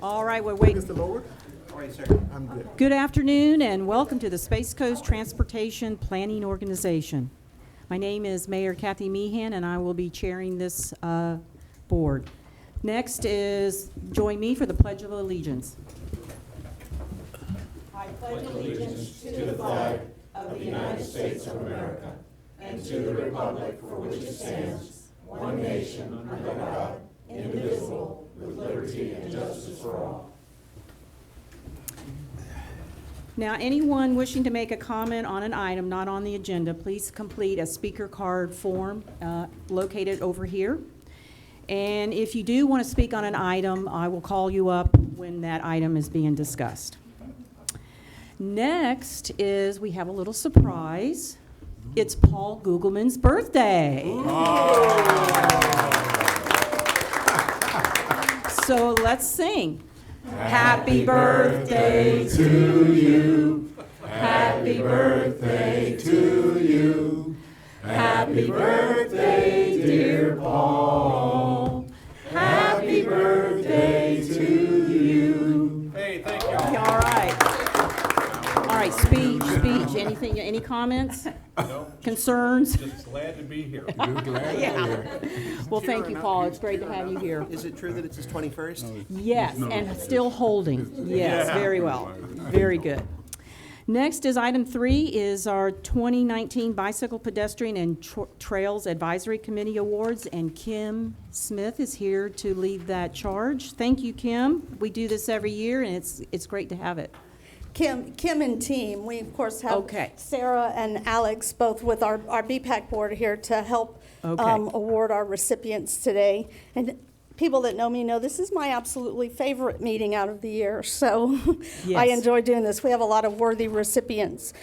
All right, we're waiting. Mr. Lord? All right, sir. I'm good. Good afternoon and welcome to the Space Coast Transportation Planning Organization. My name is Mayor Kathy Meehan and I will be chairing this board. Next is join me for the Pledge of Allegiance. I pledge allegiance to the flag of the United States of America and to the republic for which it stands, one nation under God, indivisible, with liberty and justice for all. Now, anyone wishing to make a comment on an item not on the agenda, please complete a speaker card form located over here. And if you do want to speak on an item, I will call you up when that item is being discussed. Next is we have a little surprise. It's Paul Gugelman's birthday. So let's sing. Happy birthday to you. Happy birthday to you. Happy birthday, dear Paul. Happy birthday to you. Hey, thank you. All right. All right, speech. Anything, any comments? No, Concerns? just glad to be here. You're glad Yeah. you're here. Well, thank you, Paul. It's great to have you here. Is it true that it's his 21st? Yes, and still holding. Yes, very well. Very good. Next is item 3 is our 2019 Bicycle Pedestrian and Trails Advisory Committee Awards, and Kim Smith is here to lead that charge. Thank you, Kim. We do this every year, and it's great to have it. Kim and team. We, of course, have Okay. Sarah and Alex both with our BPAC board here to help Okay. award our recipients today. And people that know me know this is my absolutely favorite meeting out of the year, so I Yes. enjoy doing this. We have a lot of worthy recipients.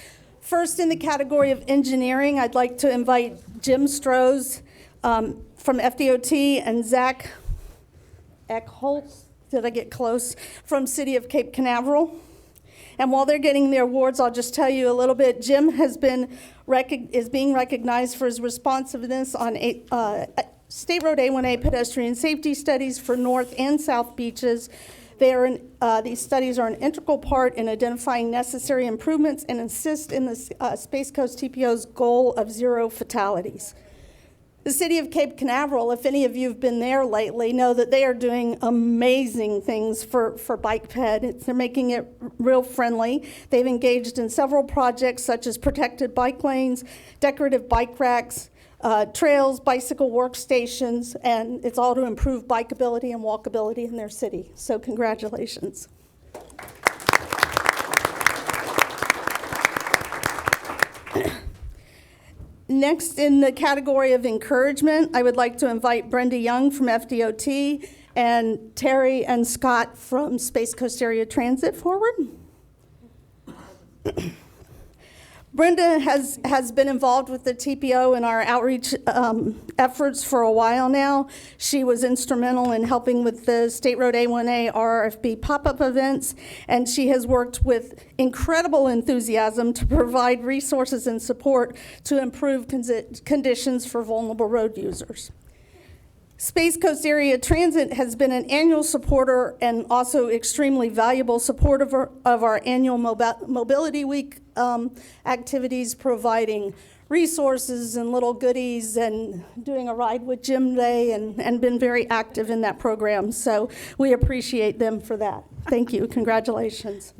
First, in the category of engineering, I'd like to invite Jim Strohs from FDOT and Zach Eckholtz, did I get close, from City of Cape Canaveral. And while they're getting their awards, I'll just tell you a little bit. Jim is being recognized for his responsiveness on State Road A1A pedestrian safety studies for North and South beaches. These studies are an integral part in identifying necessary improvements and assist in the Space Coast TPO's goal of 0 fatalities. The City of Cape Canaveral, if any of you have been there lately, know that they are doing amazing things for bike ped. They're making it real friendly. They've engaged in several projects such as protected bike lanes, decorative bike racks, trails, bicycle workstations, and it's all to improve bikeability and walkability in their city. So congratulations. Next, in the category of encouragement, I would like to invite Brenda Young from FDOT and Terry and Scott from Space Coast Area Transit forward. Brenda has been involved with the TPO in our outreach efforts for a while now. She was instrumental in helping with the State Road A1A RRFB pop-up events, and she has worked with incredible enthusiasm to provide resources and support to improve conditions for vulnerable road users. Space Coast Area Transit has been an annual supporter and also extremely valuable supporter of our annual Mobility Week activities, providing resources and little goodies and doing a ride with Jim Day and been very active in that program. So we appreciate them for that. Thank you. Congratulations.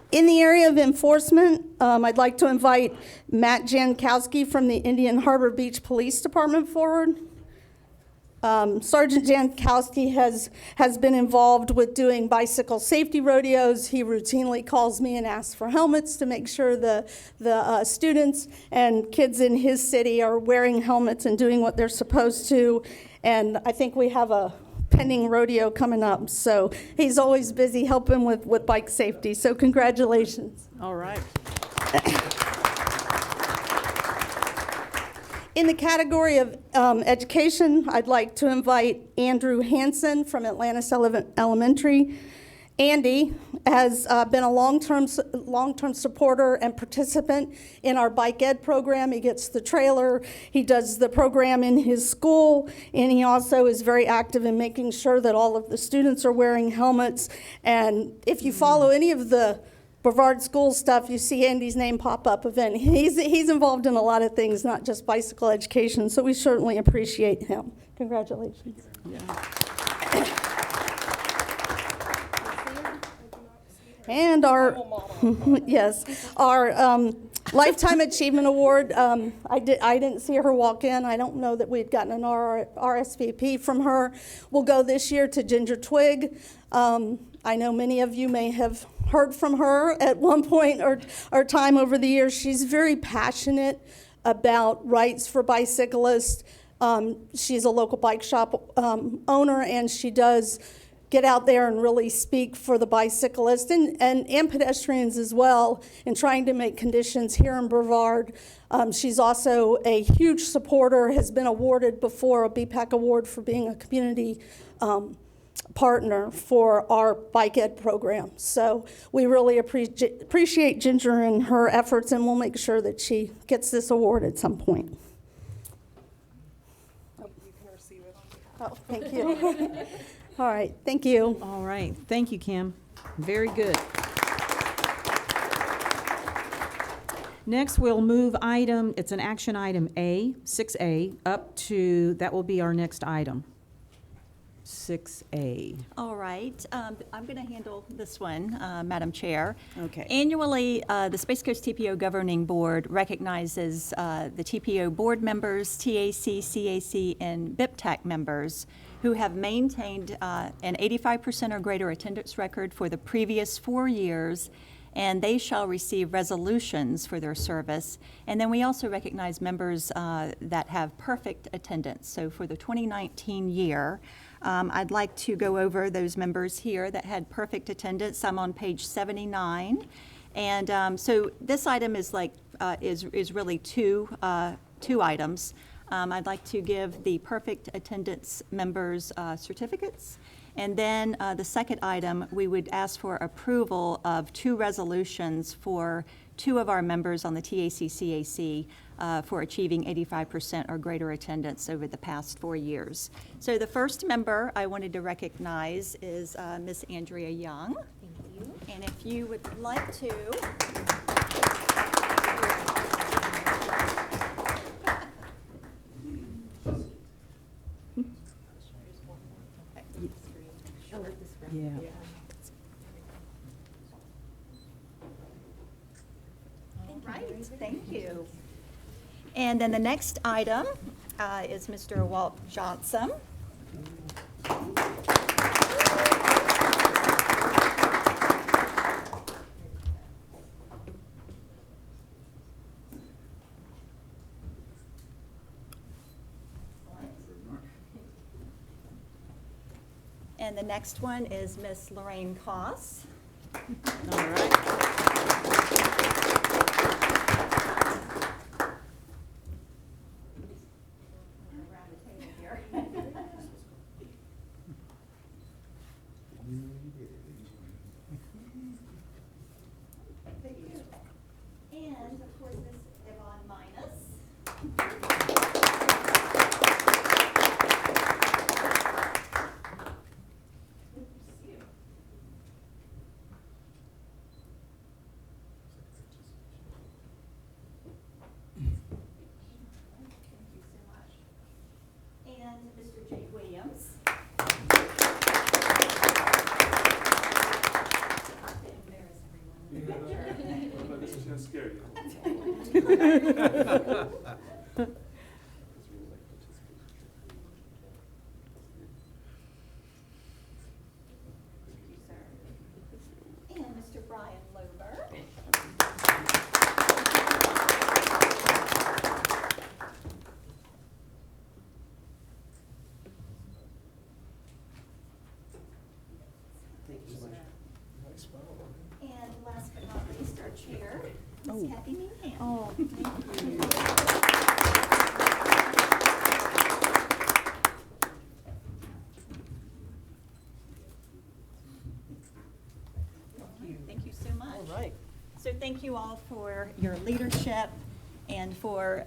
In the area of enforcement, I'd like to invite Matt Jankowski from the Indian Harbor Beach Police Department forward. Sergeant Jankowski has been involved with doing bicycle safety rodeos. He routinely calls me and asks for helmets to make sure the students and kids in his city are wearing helmets and doing what they're supposed to. And I think we have a pending rodeo coming up, so he's always busy helping with bike safety, so congratulations. All right. In the category of education, I'd like to invite Andrew Hansen from Atlantis Elementary Andy has been a long-term supporter and participant in our bike ed program. He gets the trailer, he does the program in his school, and he also is very active in making sure that all of the students are wearing helmets. And if you follow any of the Brevard School stuff, you see Andy's name pop up event. He's involved in a lot of things, not just bicycle education, so we certainly appreciate him. Congratulations. Yeah. And our, yes, our Lifetime Achievement Award, I didn't see her walk in. I don't know that we'd gotten an RSVP from her. Will go this year to Ginger Twig. I know many of you may have heard from her at one point or time over the years. She's very passionate about rights for bicyclists. She's a local bike shop owner, and she does get out there and really speak for the bicyclists and pedestrians as well in trying to make conditions here in Brevard. She's also a huge supporter, has been awarded before a BPAC award for being a community partner for our bike ed program. So we really appreciate Ginger and her efforts, and we'll make sure that she gets this award at some point. You can receive it Oh, thank you. All right, thank you. All right, thank you, Kim. Very good. Next, we'll move item, it's an action item A, 6A, up to, that will be our next item. 6A. All right, I'm going to handle this one, Madam Chair. Okay. Annually, the Space Coast TPO Governing Board recognizes the TPO board members, TAC, CAC, and BIPTAC members who have maintained an 85% or greater attendance record for the previous 4 years, and they shall receive resolutions for their service. And then we also recognize members that have perfect attendance. So for the 2019 year, I'd like to go over those members here that had perfect attendance. I'm on page 79. And so this item is is really two items. I'd like to give the perfect attendance members certificates. And then the second item, we would ask for approval of 2 resolutions for 2 of our members on the TAC-CAC for achieving 85% or greater attendance over the past 4 years. So the first member I wanted to recognize is Miss Andrea Young. Thank you. And if you would like to. Yeah. Right, thank you. And then the next item is Mr. Walt Johnson. And the next one is Miss Lorraine Koss. All right. Around the table here. And of course, Miss Yvonne Minus. And Mr. Jay Williams. This is gonna scare you. And Mr. Brian Lober. And last but not least, our chair, Ms. Kathy Meehan. Oh, thank you. All right. So thank you all for your leadership and for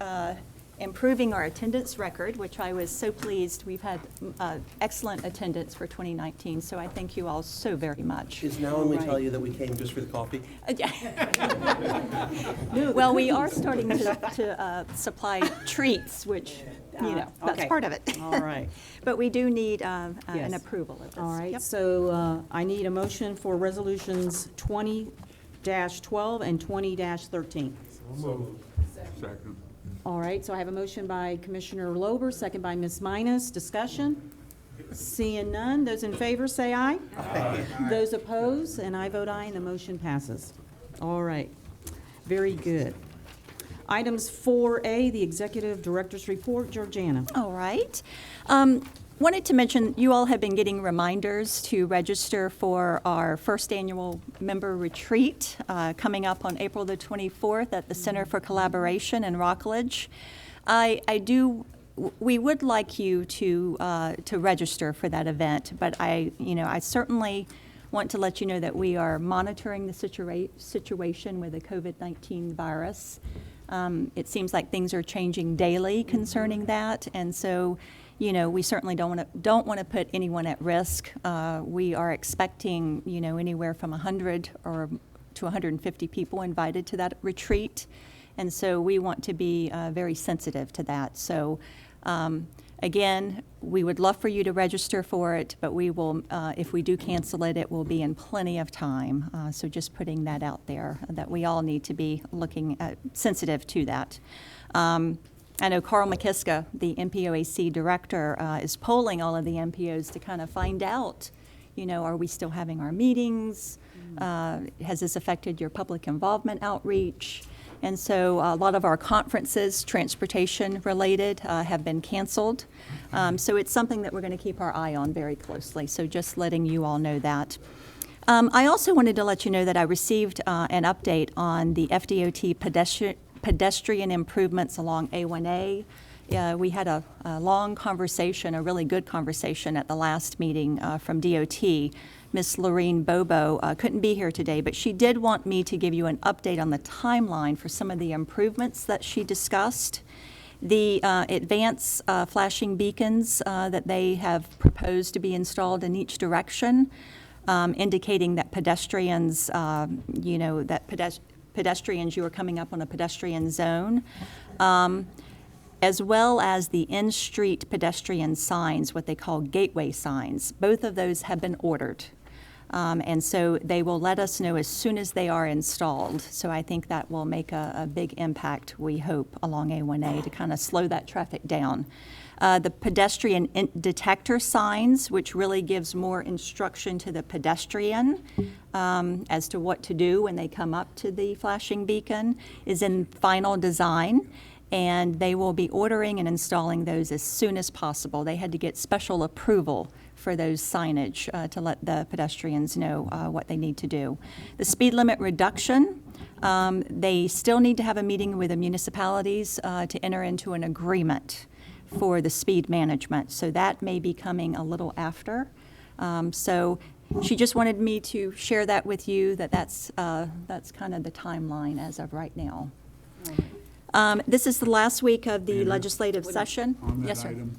improving our attendance record, which I was so pleased. We've had excellent attendance for 2019, so I thank you all so very much. Is now when we Right. tell you that we came just for the coffee? Well, we are starting to supply treats, which, that's Okay. part of it. All right. But we do need an Yes. approval of this. All right, Yep. so I need a motion for resolutions 20-12 and 20-13. Second. All right, so I have a motion by Commissioner Lober, second by Ms. Minus. Discussion? Seeing none, those in favor say aye. Aye. Those opposed, and I vote aye, and the motion passes. All right, very good. Items 4A, the Executive Director's Report. Georgiana. All right. Wanted to mention, you all have been getting reminders to register for our first annual member retreat coming up on April the 24th at the Center for Collaboration in Rockledge. We would like you to register for that event, but I certainly want to let you know that we are monitoring the situation with the COVID-19 virus. It seems like things are changing daily concerning that, and so, we certainly don't want to put anyone at risk. We are expecting, anywhere from 100 to 150 people invited to that retreat, and so we want to be very sensitive to that. So, again, we would love for you to register for it, but we will, if we do cancel it, it will be in plenty of time. So just putting that out there, that we all need to be looking sensitive to that. I know Carl McKiska, the MPOAC director, is polling all of the MPOs to kind of find out, are we still having our meetings? Has this affected your public involvement outreach? And so a lot of our conferences, transportation related, have been canceled. So it's something that we're going to keep our eye on very closely. So just letting you all know that. I also wanted to let you know that I received an update on the FDOT pedestrian improvements along A1A. We had a long conversation, a really good conversation at the last meeting from DOT. Miss Lorene Bobo couldn't be here today, but she did want me to give you an update on the timeline for some of the improvements that she discussed. The advanced flashing beacons that they have proposed to be installed in each direction, indicating that pedestrians, pedestrians, you are coming up on a pedestrian zone, as well as the in-street pedestrian signs, what they call gateway signs. Both of those have been ordered. And so they will let us know as soon as they are installed. So I think that will make a big impact, we hope, along A1A to kind of slow that traffic down. The pedestrian detector signs, which really gives more instruction to the pedestrian as to what to do when they come up to the flashing beacon, is in final design. And they will be ordering and installing those as soon as possible. They had to get special approval for those signage to let the pedestrians know what they need to do. The speed limit reduction, they still need to have a meeting with the municipalities to enter into an agreement for the speed management. So that may be coming a little after. So she just wanted me to share that with you, that's kind of the timeline as of right now. This is the last week of the legislative session. On that Yes, sir. item,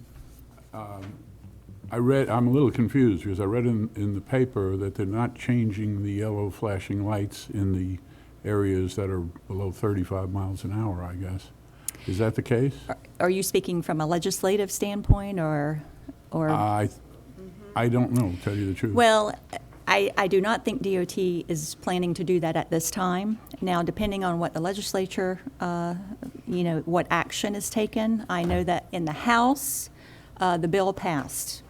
I'm a little confused because I read in the paper that they're not changing the yellow flashing lights in the areas that are below 35 miles an hour, I guess. Is that the case? Are you speaking from a legislative standpoint or? I don't know, to tell you the truth. Well, I do not think DOT is planning to do that at this time. Now, depending on what the legislature, what action is taken, I know that in the House, the bill passed.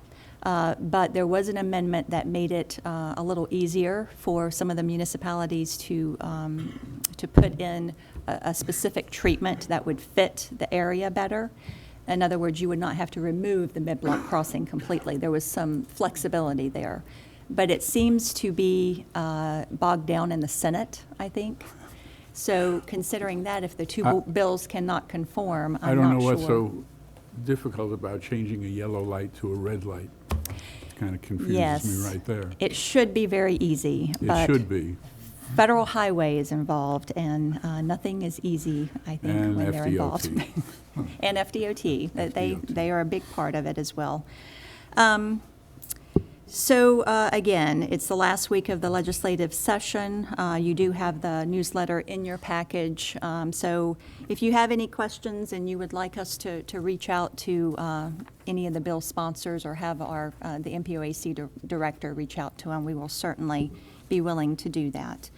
But there was an amendment that made it a little easier for some of the municipalities to put in a specific treatment that would fit the area better. In other words, you would not have to remove the mid-block crossing completely. There was some flexibility there. But it seems to be bogged down in the Senate, I think. So considering that, if the two bills cannot conform, I I'm don't not know sure. what's so difficult about changing a yellow light to a red light. Kind of confuses Yes. me right there. It should be very easy. It but should be. federal highway is involved, and nothing is easy, I think, And when they're involved. FDOT. And FDOT, they are a big part of it as well. So again, it's the last week of the legislative session. You do have the newsletter in your package. So if you have any questions and you would like us to reach out to any of the bill sponsors or have the MPOAC director reach out to them, we will certainly be willing to do that.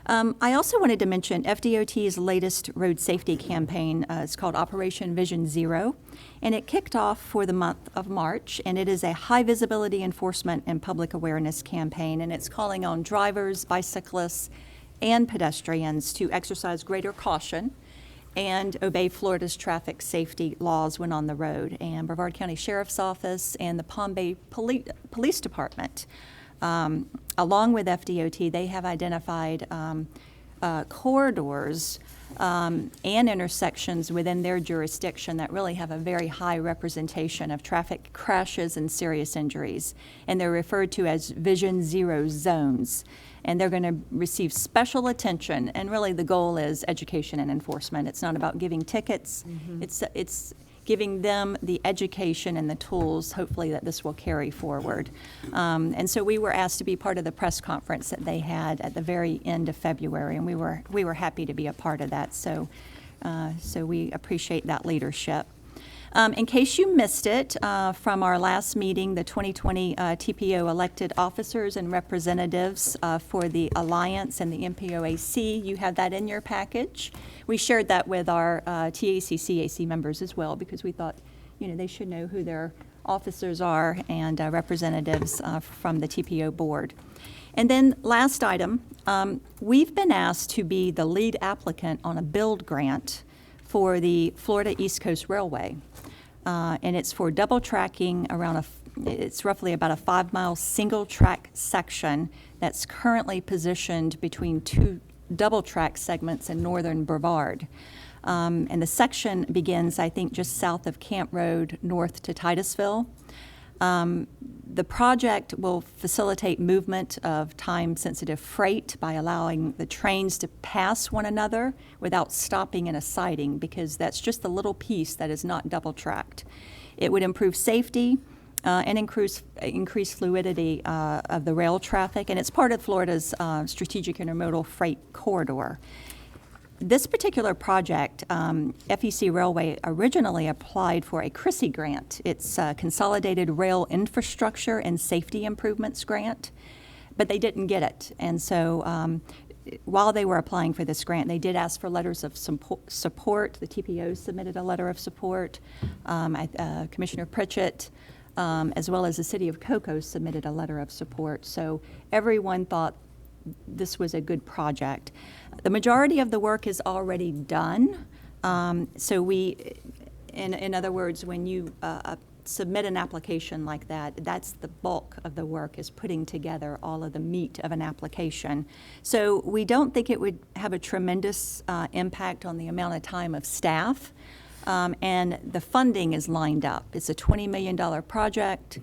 I also wanted to mention FDOT's latest road safety campaign. It's called Operation Vision Zero, and it kicked off for the month of March, and it is a high visibility enforcement and public awareness campaign, and it's calling on drivers, bicyclists, and pedestrians to exercise greater caution and obey Florida's traffic safety laws when on the road. And Brevard County Sheriff's Office and the Palm Bay Police Department, along with FDOT, they have identified corridors and intersections within their jurisdiction that really have a very high representation of traffic crashes and serious injuries. And they're referred to as Vision Zero zones. And they're going to receive special attention. And really the goal is education and enforcement. It's not about giving tickets. It's giving them the education and the tools, hopefully, that this will carry forward. And so we were asked to be part of the press conference that they had at the very end of February, and we were happy to be a part of that. So we appreciate that leadership. In case you missed it, from our last meeting, the 2020 TPO elected officers and representatives for the Alliance and the MPOAC, you have that in your package. We shared that with our TAC, CAC members as well, because we thought, they should know who their officers are and representatives from the TPO board. And then last item, we've been asked to be the lead applicant on a build grant for the Florida East Coast Railway. And it's for double tracking it's roughly about a 5-mile single track section that's currently positioned between two double track segments in northern Brevard. And the section begins, I think, just south of Camp Road, north to Titusville. The project will facilitate movement of time-sensitive freight by allowing the trains to pass one another without stopping in a siding, because that's just the little piece that is not double-tracked. It would improve safety and increase fluidity of the rail traffic, and it's part of Florida's strategic intermodal freight corridor. This particular project, FEC Railway originally applied for a CRISI grant. It's a Consolidated Rail Infrastructure and Safety Improvements Grant, but they didn't get it. And so while they were applying for this grant, they did ask for letters of support. The TPO submitted a letter of support. Commissioner Pritchett, as well as the City of Cocoa, submitted a letter of support. So everyone thought this was a good project. The majority of the work is already done. So in other words, when you submit an application like that, that's the bulk of the work, is putting together all of the meat of an application. So we don't think it would have a tremendous impact on the amount of time of staff. And the funding is lined up. It's a $20 million project.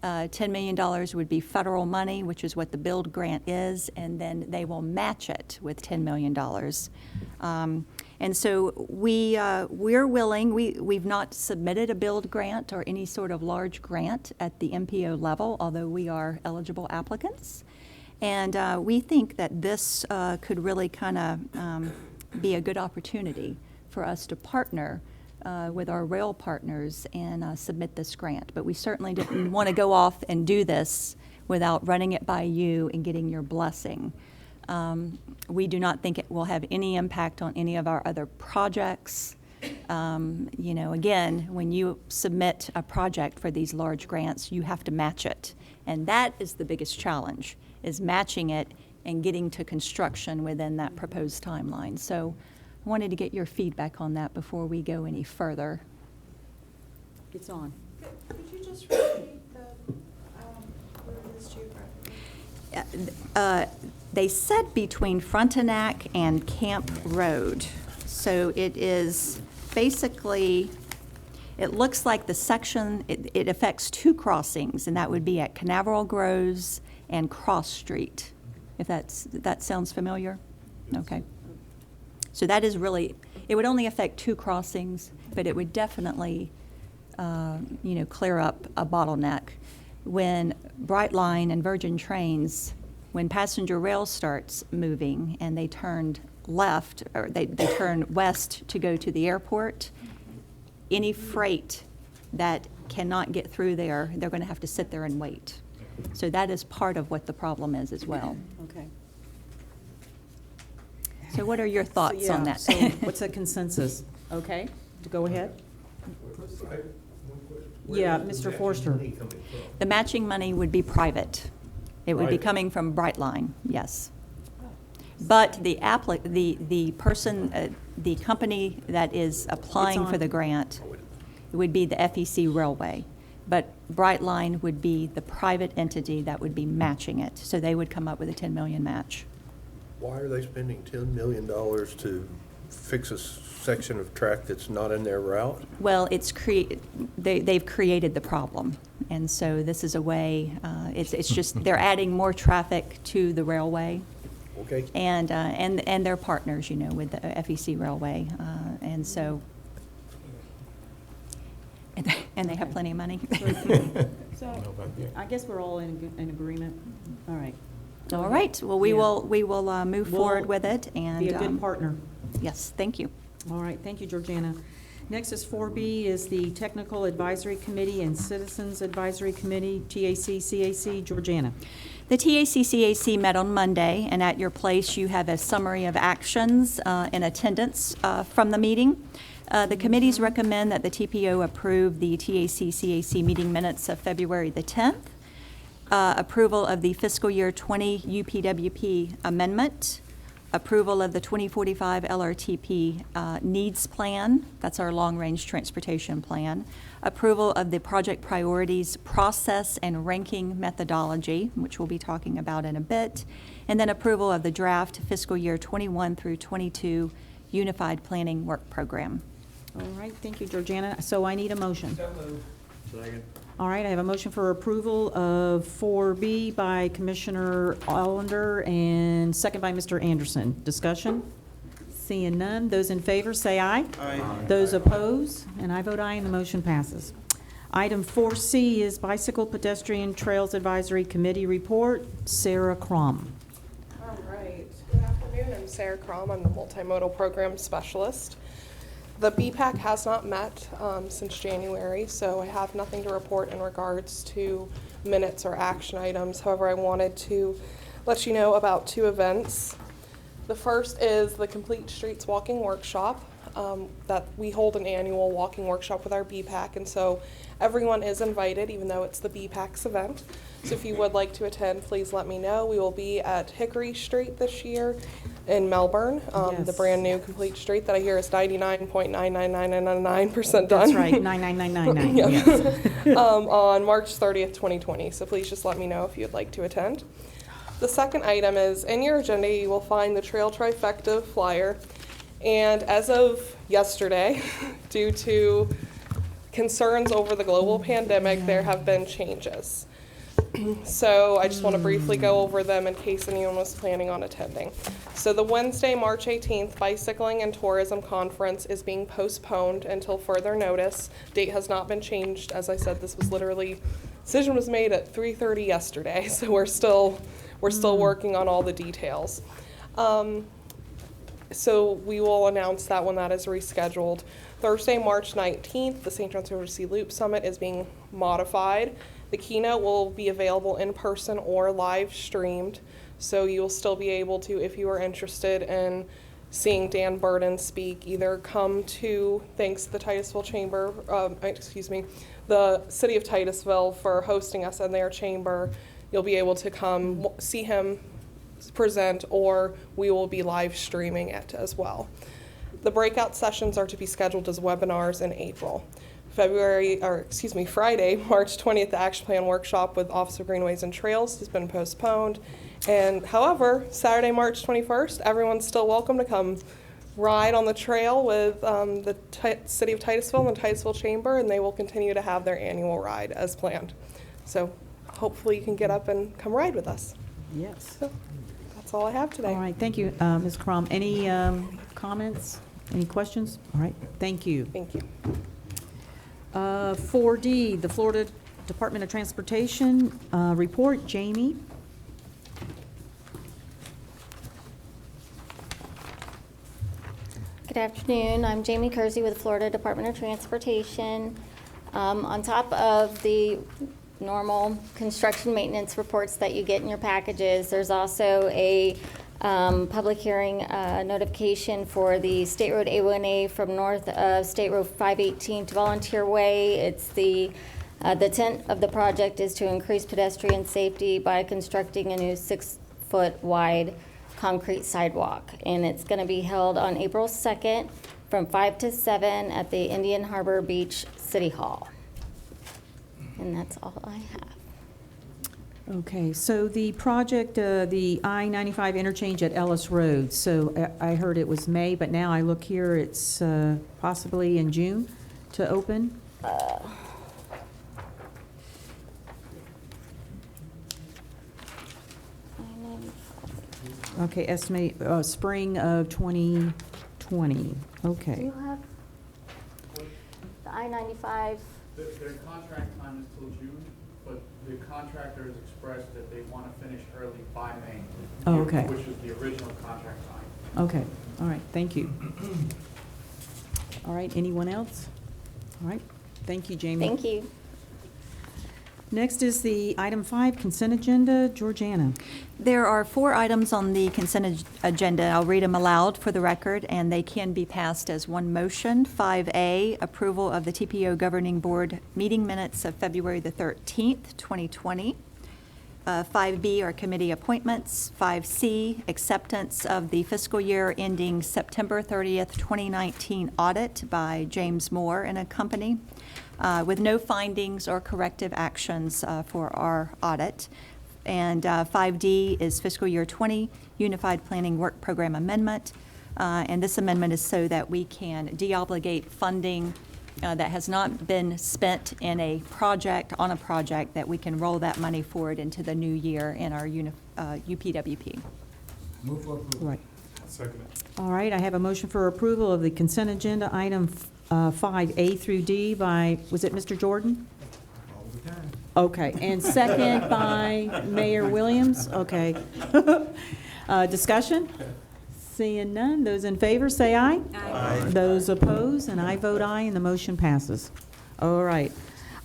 $10 million would be federal money, which is what the build grant is, and then they will match it with $10 million. And so we're willing. We've not submitted a build grant or any sort of large grant at the MPO level, although we are eligible applicants. And we think that this could really kind of be a good opportunity for us to partner with our rail partners and submit this grant. But we certainly didn't want to go off and do this without running it by you and getting your blessing. We do not think it will have any impact on any of our other projects. Again, when you submit a project for these large grants, you have to match it. And that is the biggest challenge, is matching it and getting to construction within that proposed timeline. So I wanted to get your feedback on that before we go any further. It's on. Could you just repeat where it is geographically? They said between Frontenac and Camp Road. So it is basically, it looks like the section, it affects two crossings, and that would be at Canaveral Groves and Cross Street. if that sounds familiar? Okay. So that is really, it would only affect 2 crossings, but it would definitely, clear up a bottleneck. When Brightline and Virgin Trains, when passenger rail starts moving and they turned left, or they turn west to go to the airport, any freight that cannot get through there, they're going to have to sit there and wait. So that is part of what the problem is as well. Okay. So what are your thoughts on that? So what's the consensus? Okay, to go ahead? Yeah, Mr. Forster. The matching money would be private. It would be Private. coming from Brightline, yes. But the person, the company that is applying for on- the grant would be the FEC Railway. But Brightline would be the private entity that would be matching it. So they would come up with a 10 million match. Why are they spending $10 million to fix a section of track that's not in their route? Well, they've created the problem. And so this is a way, it's just, they're adding more traffic to the railway. Okay. And they're partners, with the FEC Railway. And so, and they have plenty of money. So, I guess we're all in agreement. All right. All right, well, we Yeah. will move forward with it, and. Be a good partner. Yes, thank you. All right, thank you, Georgiana. Next is 4B is the Technical Advisory Committee and Citizens Advisory Committee, TAC, CAC. Georgiana. The TAC-CAC met on Monday, and at your place, you have a summary of actions in attendance from the meeting. The committees recommend that the TPO approve the TAC-CAC meeting minutes of February the 10th, approval of the fiscal year 20 UPWP amendment, approval of the 2045 LRTP needs plan, that's our long-range transportation plan, approval of the project priorities process and ranking methodology, which we'll be talking about in a bit, and then approval of the draft fiscal year 21 through 22 Unified Planning Work Program. All right, thank you, Georgiana. So I need a motion. All right, I have a motion for approval of 4B by Commissioner Allender and second by Mr. Anderson. Discussion? Seeing none. Those in favor, say aye. Aye. Those opposed, and I vote aye, and the motion passes. Item 4C is Bicycle Pedestrian Trails Advisory Committee Report. Sarah Crum. All right. Good afternoon. I'm Sarah Crum. I'm the Multimodal Program Specialist. The BPAC has not met since January, so I have nothing to report in regards to minutes or action items. However, I wanted to let you know about 2 events. The first is the Complete Streets Walking Workshop. That we hold an annual walking workshop with our BPAC, and so everyone is invited, even though it's the BPAC's event. So if you would like to attend, please let me know. We will be at Hickory Street this year in Melbourne, the Yes. brand new complete street that I hear is 99.99999% done. That's right, 99999. Yeah. Yes. On March 30th, 2020. So please just let me know if you'd like to attend. The second item is, in your agenda, you will find the Trail Trifecta flyer. And as of yesterday, due to concerns over the global pandemic, there have been changes. So I just want to briefly go over them in case anyone was planning on attending. So the Wednesday, March 18th, Bicycling and Tourism Conference is being postponed until further notice. Date has not been changed. As I said, this was literally, decision was made at 3:30 yesterday, so we're still working on all the details. So we will announce that when that is rescheduled. Thursday, March 19th, the St. John's River Sea Loop Summit is being modified. The keynote will be available in person or live streamed, so you will still be able to, if you are interested in seeing Dan Burden speak, either come to, thanks the Titusville Chamber, the City of Titusville for hosting us in their chamber. You'll be able to come see him present, or we will be live streaming it as well. The breakout sessions are to be scheduled as webinars in April. Friday, March 20th, the Action Plan Workshop with Office of Greenways and Trails has been postponed. And however, Saturday, March 21st, everyone's still welcome to come ride on the trail with the City of Titusville and the Titusville Chamber, and they will continue to have their annual ride as planned. So hopefully you can get up and come ride with us. Yes. That's all I have today. All right, thank you, Ms. Crum. Any comments, any questions? All right, thank you. Thank you. 4D, the Florida Department of Transportation report. Jamie? Good afternoon. I'm Jamie Kersey with Florida Department of Transportation. On top of the normal construction maintenance reports that you get in your packages, there's also a public hearing notification for the State Road A1A from north of State Road 518 to Volunteer Way. It's the intent of the project is to increase pedestrian safety by constructing a new 6-foot wide concrete sidewalk. And it's going to be held on April 2nd from 5 to 7 at the Indian Harbor Beach City Hall. And that's all I have. Okay, so the project, the I-95 interchange at Ellis Road, so I heard it was May, but now I look here, it's possibly in June to open? Okay, estimate, spring of 2020, Do okay. you have the I-95? Their contract time is till June, but the contractor has expressed that they want to finish early by May. Oh, okay. Which was the original contract time. Okay, all right, thank you. All right, anyone else? All right, thank you, Jamie. Thank you. Next is the item 5 consent agenda. Georgiana. There are 4 items on the consent agenda. I'll read them aloud for the record, and they can be passed as one motion. 5A, approval of the TPO Governing Board meeting minutes of February the 13th, 2020. 5B are committee appointments. 5C, acceptance of the fiscal year ending September 30th, 2019 audit by James Moore and a company, with no findings or corrective actions for our audit. And 5D is fiscal year 20 Unified Planning Work Program Amendment. And this amendment is so that we can deobligate funding that has not been spent in a project, on a project, that we can roll that money forward into the new year in our UPWP. Move for approval. Right. Second. All right, I have a motion for approval of the consent agenda, item 5A through D by, was it Mr. Jordan? All the time. Okay, and second by Mayor Williams? Okay. Discussion? Seeing none, those in favor say aye. Aye. Those opposed, and I vote aye, and the motion passes. All right.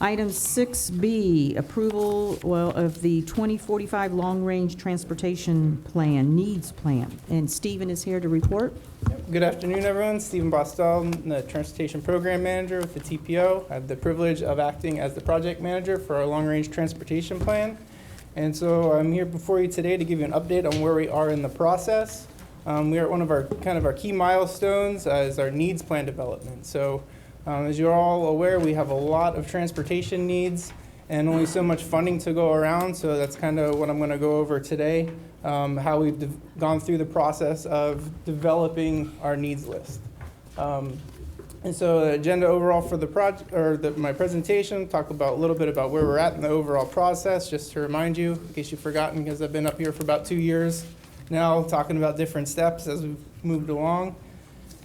Item 6B, approval, of the 2045 Long-Range Transportation Plan, Needs Plan. And Stephen is here to report. Good afternoon, everyone. Stephen Bostel, I'm the Transportation Program Manager with the TPO. I have the privilege of acting as the project manager for our long-range transportation plan. And so I'm here before you today to give you an update on where we are in the process. We are at one of our key milestones is our needs plan development. So as you're all aware, we have a lot of transportation needs and only so much funding to go around. So that's kind of what I'm going to go over today, how we've gone through the process of developing our needs list. And so the agenda overall for the project, or my presentation, talk about a little bit about where we're at in the overall process, just to remind you, in case you've forgotten, because I've been up here for about 2 years now, talking about different steps as we've moved along.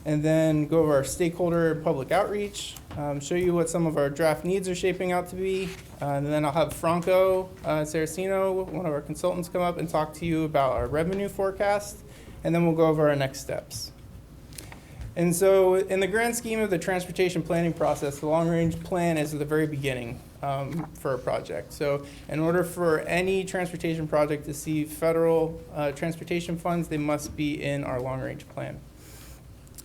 And then go over our stakeholder public outreach, show you what some of our draft needs are shaping out to be. And then I'll have Franco Saraceno, one of our consultants, come up and talk to you about our revenue forecast. And then we'll go over our next steps. And so in the grand scheme of the transportation planning process, the long-range plan is at the very beginning for a project. So in order for any transportation project to see federal transportation funds, they must be in our long-range plan.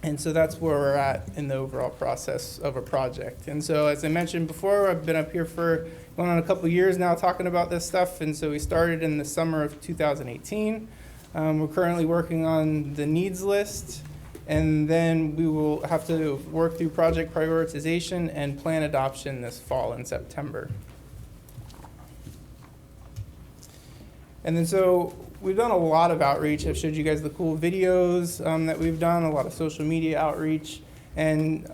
And so that's where we're at in the overall process of a project. And so as I mentioned before, I've been up here for going on a couple of years now talking about this stuff. And so we started in the summer of 2018. We're currently working on the needs list. And then we will have to work through project prioritization and plan adoption this fall in September. And then so we've done a lot of outreach. I've showed you guys the cool videos that we've done, a lot of social media outreach. and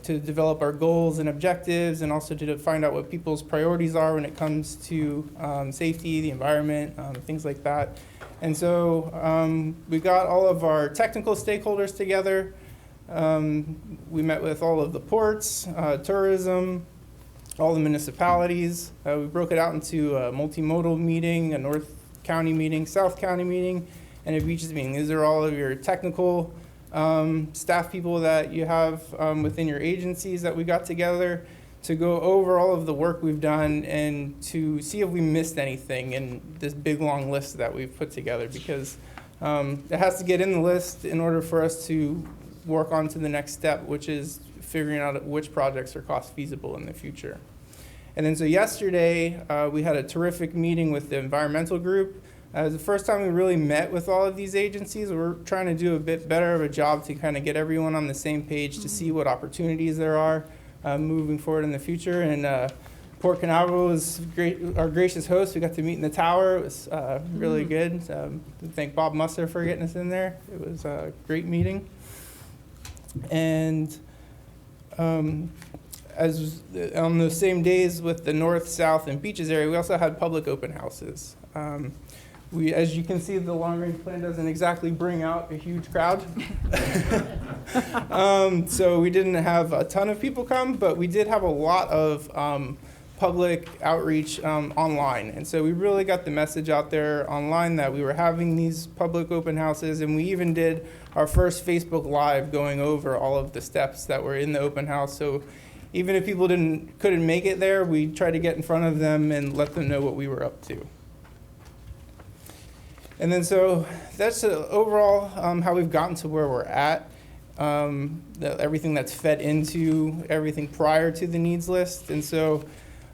to develop our goals and objectives, and also to find out what people's priorities are when it comes to safety, the environment, things like that. And so we got all of our technical stakeholders together. We met with all of the ports, tourism, all the municipalities. We broke it out into a multimodal meeting, a North County meeting, South County meeting, and a beaches meeting. These are all of your technical staff people that you have within your agencies that we got together to go over all of the work we've done and to see if we missed anything in this big long list that we've put together, because it has to get in the list in order for us to work on to the next step, which is figuring out which projects are cost feasible in the future. And then so yesterday, we had a terrific meeting with the environmental group. It was the first time we really met with all of these agencies. We're trying to do a bit better of a job to kind of get everyone on the same page to see what opportunities there are moving forward in the future. And Port Canaveral was great, our gracious host. We got to meet in the tower. It was really good. Thank Bob Musser for getting us in there. It was a great meeting. And as on those same days with the north, south, and beaches area, we also had public open houses. As you can see, the long-range plan doesn't exactly bring out a huge crowd. So we didn't have a ton of people come, but we did have a lot of public outreach online. And so we really got the message out there online that we were having these public open houses, and we even did our first Facebook Live going over all of the steps that were in the open house. So even if people couldn't make it there, we tried to get in front of them and let them know what we were up to. And then so that's overall how we've gotten to where we're at. Everything that's fed into everything prior to the needs list. And so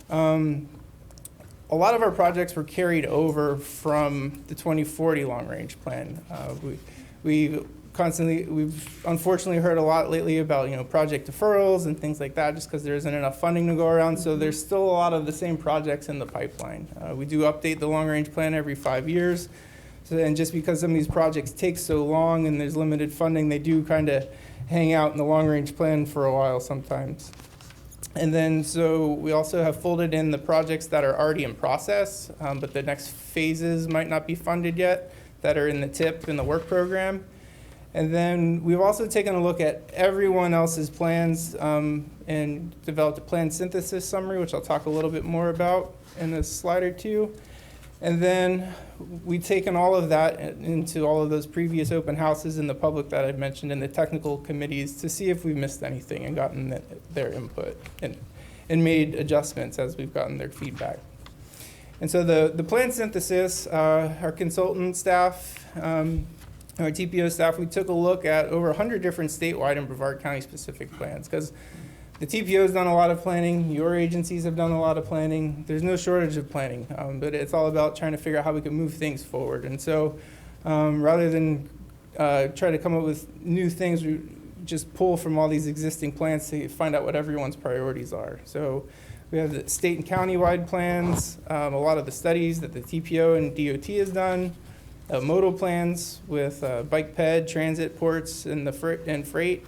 a lot of our projects were carried over from the 2040 long-range plan. We've unfortunately heard a lot lately about project deferrals and things like that, just because there isn't enough funding to go around. So there's still a lot of the same projects in the pipeline. We do update the long-range plan every 5 years. And just because some of these projects take so long and there's limited funding, they do kind of hang out in the long-range plan for a while sometimes. And then so we also have folded in the projects that are already in process, but the next phases might not be funded yet, that are in the TIP in the work program. And then we've also taken a look at everyone else's plans and developed a plan synthesis summary, which I'll talk a little bit more about in a slide or two. And then we've taken all of that into all of those previous open houses in the public that I've mentioned in the technical committees to see if we missed anything and gotten their input and made adjustments as we've gotten their feedback. And so the plan synthesis, our consultant staff, our TPO staff, we took a look at over 100 different statewide and Brevard County specific plans, because the TPO has done a lot of planning, your agencies have done a lot of planning. There's no shortage of planning, but it's all about trying to figure out how we can move things forward. And so rather than try to come up with new things, we just pull from all these existing plans to find out what everyone's priorities are. So we have the state and county-wide plans, a lot of the studies that the TPO and DOT has done, modal plans with bike ped, transit, ports, and freight,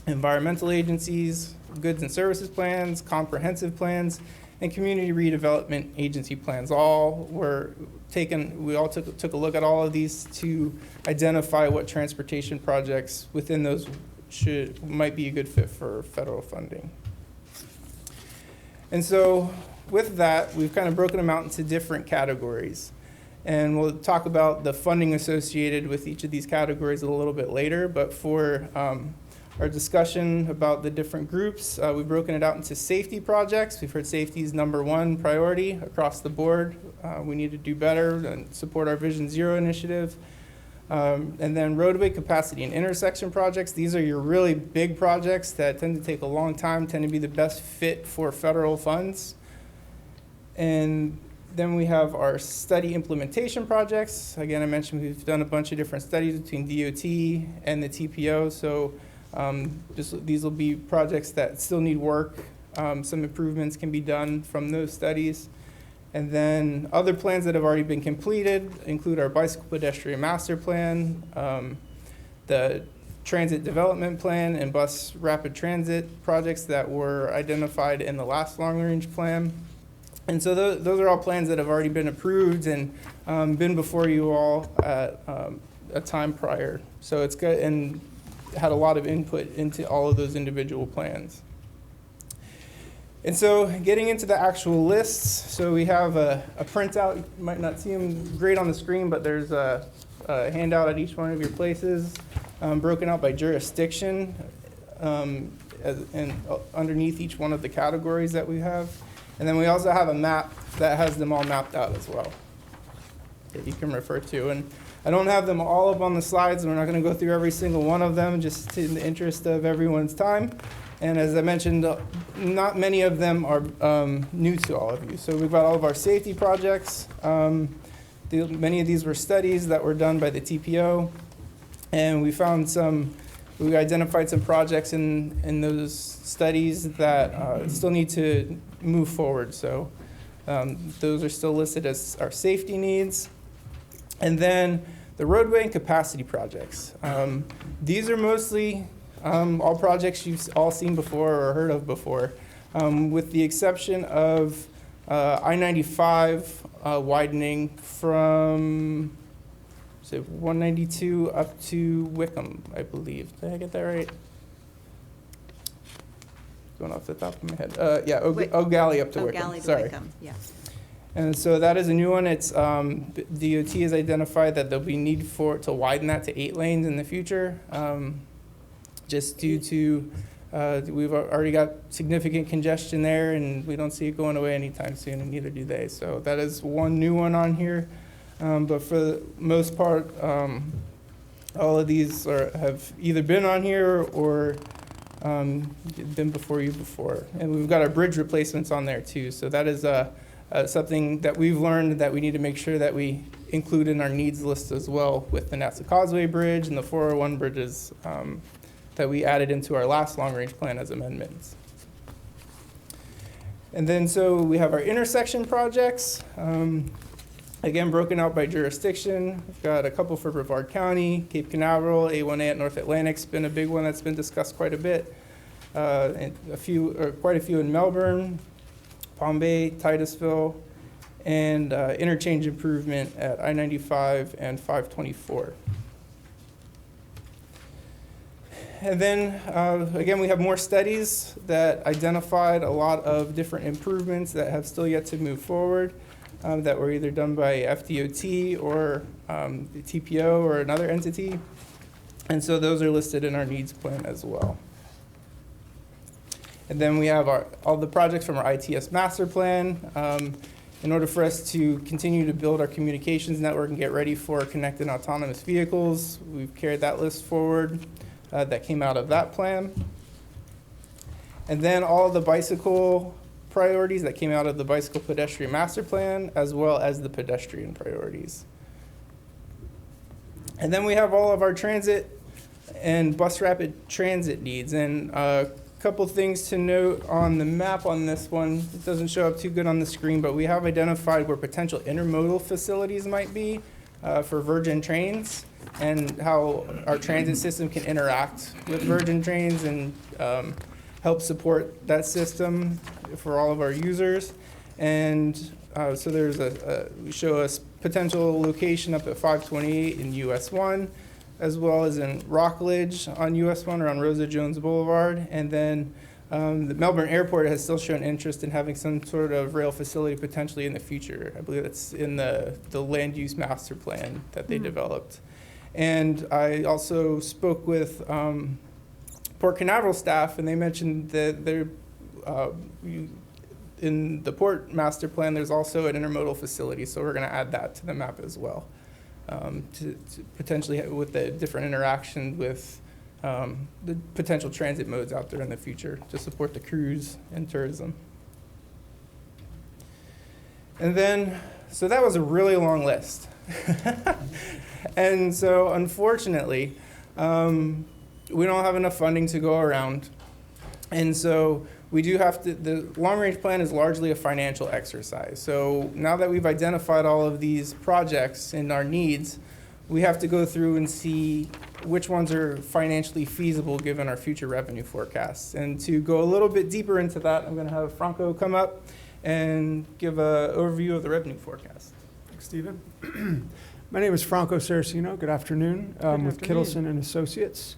environmental agencies, goods and services plans, comprehensive plans, and community redevelopment agency plans. All were taken, we all took a look at all of these to identify what transportation projects within those might be a good fit for federal funding. And so with that, we've kind of broken them out into different categories. And we'll talk about the funding associated with each of these categories a little bit later, but for our discussion about the different groups, we've broken it out into safety projects. We've heard safety is #1 priority across the board. We need to do better and support our Vision Zero initiative. And then roadway capacity and intersection projects. These are your really big projects that tend to take a long time, tend to be the best fit for federal funds. And then we have our study implementation projects. Again, I mentioned we've done a bunch of different studies between DOT and the TPO. So these will be projects that still need work. Some improvements can be done from those studies. And then other plans that have already been completed include our bicycle pedestrian master plan, the transit development plan and bus rapid transit projects that were identified in the last long-range plan. And so those are all plans that have already been approved and been before you all at a time prior. So it's good and had a lot of input into all of those individual plans. And so getting into the actual lists, so we have a printout. You might not see them great on the screen, but there's a handout at each one of your places, broken out by jurisdiction, and underneath each one of the categories that we have. And then we also have a map that has them all mapped out as well that you can refer to. And I don't have them all up on the slides, and we're not going to go through every single one of them, just in the interest of everyone's time. And as I mentioned, not many of them are new to all of you. So we've got all of our safety projects. Many of these were studies that were done by the TPO. And we identified some projects in those studies that still need to move forward. So those are still listed as our safety needs. And then the roadway and capacity projects. These are mostly all projects you've all seen before or heard of before, with the exception of I-95 widening from 192 up to Wickham, I believe. Did I get that right? Going off the top of my head. O'Galley up to Wickham. O'Galley to Sorry. Wickham, yeah. And so that is a new one. It's DOT has identified that there'll be need to widen that to 8 lanes in the future, just due to we've already got significant congestion there, and we don't see it going away anytime soon, and neither do they. So that is one new one on here. But for the most part, all of these have either been on here or been before you before. And we've got our bridge replacements on there too. So that is something that we've learned that we need to make sure that we include in our needs list as well, with the NASA Causeway Bridge and the 401 bridges that we added into our last long-range plan as amendments. And then so we have our intersection projects, again broken out by jurisdiction. We've got a couple for Brevard County, Cape Canaveral, A1A at North Atlantic's been a big one that's been discussed quite a bit, and quite a few in Melbourne, Palm Bay, Titusville, and interchange improvement at I-95 and 524. And then, again, we have more studies that identified a lot of different improvements that have still yet to move forward, that were either done by FDOT or the TPO or another entity. And so those are listed in our needs plan as well. And then we have all the projects from our ITS master plan. In order for us to continue to build our communications network and get ready for connected autonomous vehicles, we've carried that list forward. That came out of that plan. And then all of the bicycle priorities that came out of the bicycle pedestrian master plan, as well as the pedestrian priorities. And then we have all of our transit and bus rapid transit needs. And a couple things to note on the map on this one. It doesn't show up too good on the screen, but we have identified where potential intermodal facilities might be for Virgin trains, and how our transit system can interact with Virgin trains and help support that system for all of our users. And so there's we show a potential location up at 528 in US 1, as well as in Rockledge on US 1 or on Rosa Jones Boulevard. And then the Melbourne Airport has still shown interest in having some sort of rail facility potentially in the future. I believe it's in the land use master plan that they developed. And I also spoke with Port Canaveral staff, and they mentioned that they're, in the Port master plan, there's also an intermodal facility, so we're going to add that to the map as well, to potentially with the different interaction with the potential transit modes out there in the future to support the cruise and tourism. And then, so that was a really long list. And so, unfortunately, we don't have enough funding to go around. And so we do have to, the long-range plan is largely a financial exercise. So now that we've identified all of these projects and our needs, we have to go through and see which ones are financially feasible given our future revenue forecasts. And to go a little bit deeper into that, I'm going to have Franco come up and give an overview of the revenue forecast. Thanks, Stephen. My name is Franco Saracino. Good afternoon. With Kittleson and Associates.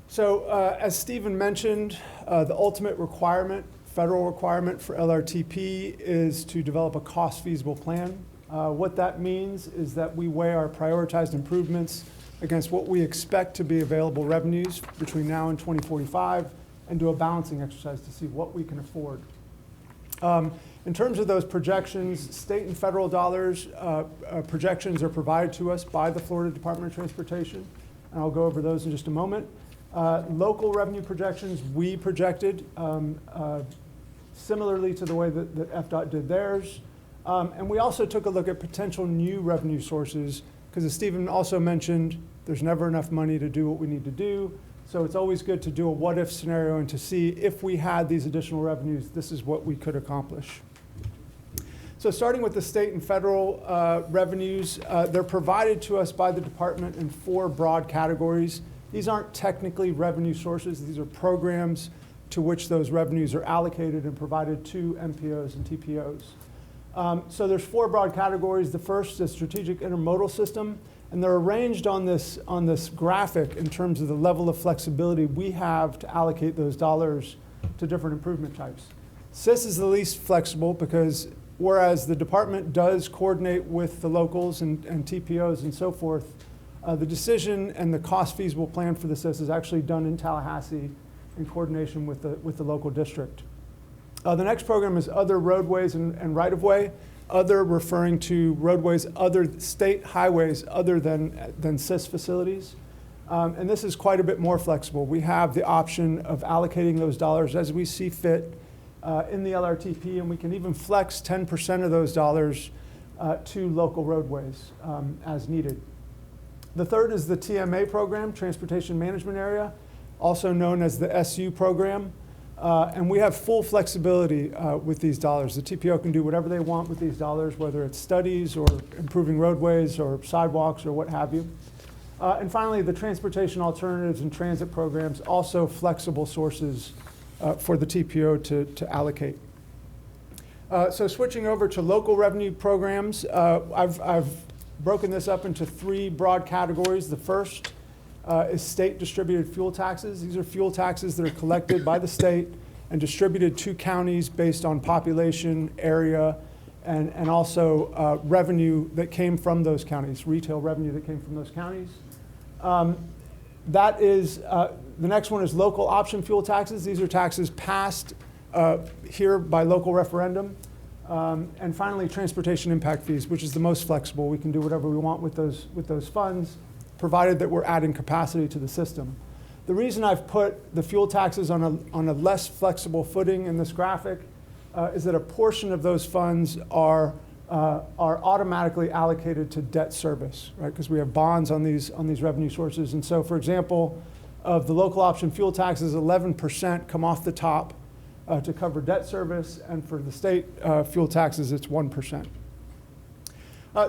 So as Stephen mentioned, the ultimate requirement, federal requirement for LRTP is to develop a cost feasible plan. What that means is that we weigh our prioritized improvements against what we expect to be available revenues between now and 2045 and do a balancing exercise to see what we can afford. In terms of those projections, state and federal dollars, projections are provided to us by the Florida Department of Transportation, and I'll go over those in just a moment. Local revenue projections, we projected similarly to the way that FDOT did theirs. And we also took a look at potential new revenue sources, because as Stephen also mentioned, there's never enough money to do what we need to do. So it's always good to do a what-if scenario and to see if we had these additional revenues, this is what we could accomplish. So starting with the state and federal revenues, they're provided to us by the department in 4 broad categories. These aren't technically revenue sources. These are programs to which those revenues are allocated and provided to MPOs and TPOs. So there's 4 broad categories. The first is strategic intermodal system, and they're arranged on this graphic in terms of the level of flexibility we have to allocate those dollars to different improvement types. SIS is the least flexible because whereas the department does coordinate with the locals and TPOs and so forth, the decision and the cost feasible plan for the SIS is actually done in Tallahassee in coordination with the local district. The next program is other roadways and right-of-way, other referring to roadways, other state highways other than SIS facilities. And this is quite a bit more flexible. We have the option of allocating those dollars as we see fit in the LRTP, and we can even flex 10% of those dollars to local roadways as needed. The third is the TMA program, Transportation Management Area, also known as the SU program. And we have full flexibility with these dollars. The TPO can do whatever they want with these dollars, whether it's studies or improving roadways or sidewalks or what have you. And finally, the transportation alternatives and transit programs, also flexible sources for the TPO to allocate. So switching over to local revenue programs, I've broken this up into 3 broad categories. The first is state distributed fuel taxes. These are fuel taxes that are collected by the state and distributed to counties based on population, area, and also revenue that came from those counties, retail revenue that came from those counties. That is, the next one is local option fuel taxes. These are taxes passed here by local referendum. And finally, transportation impact fees, which is the most flexible. We can do whatever we want with those funds, provided that we're adding capacity to the system. The reason I've put the fuel taxes on a less flexible footing in this graphic is that a portion of those funds are automatically allocated to debt service, right? Because we have bonds on these revenue sources. And so, for example, of the local option fuel taxes, 11% come off the top to cover debt service, and for the state fuel taxes, it's 1%.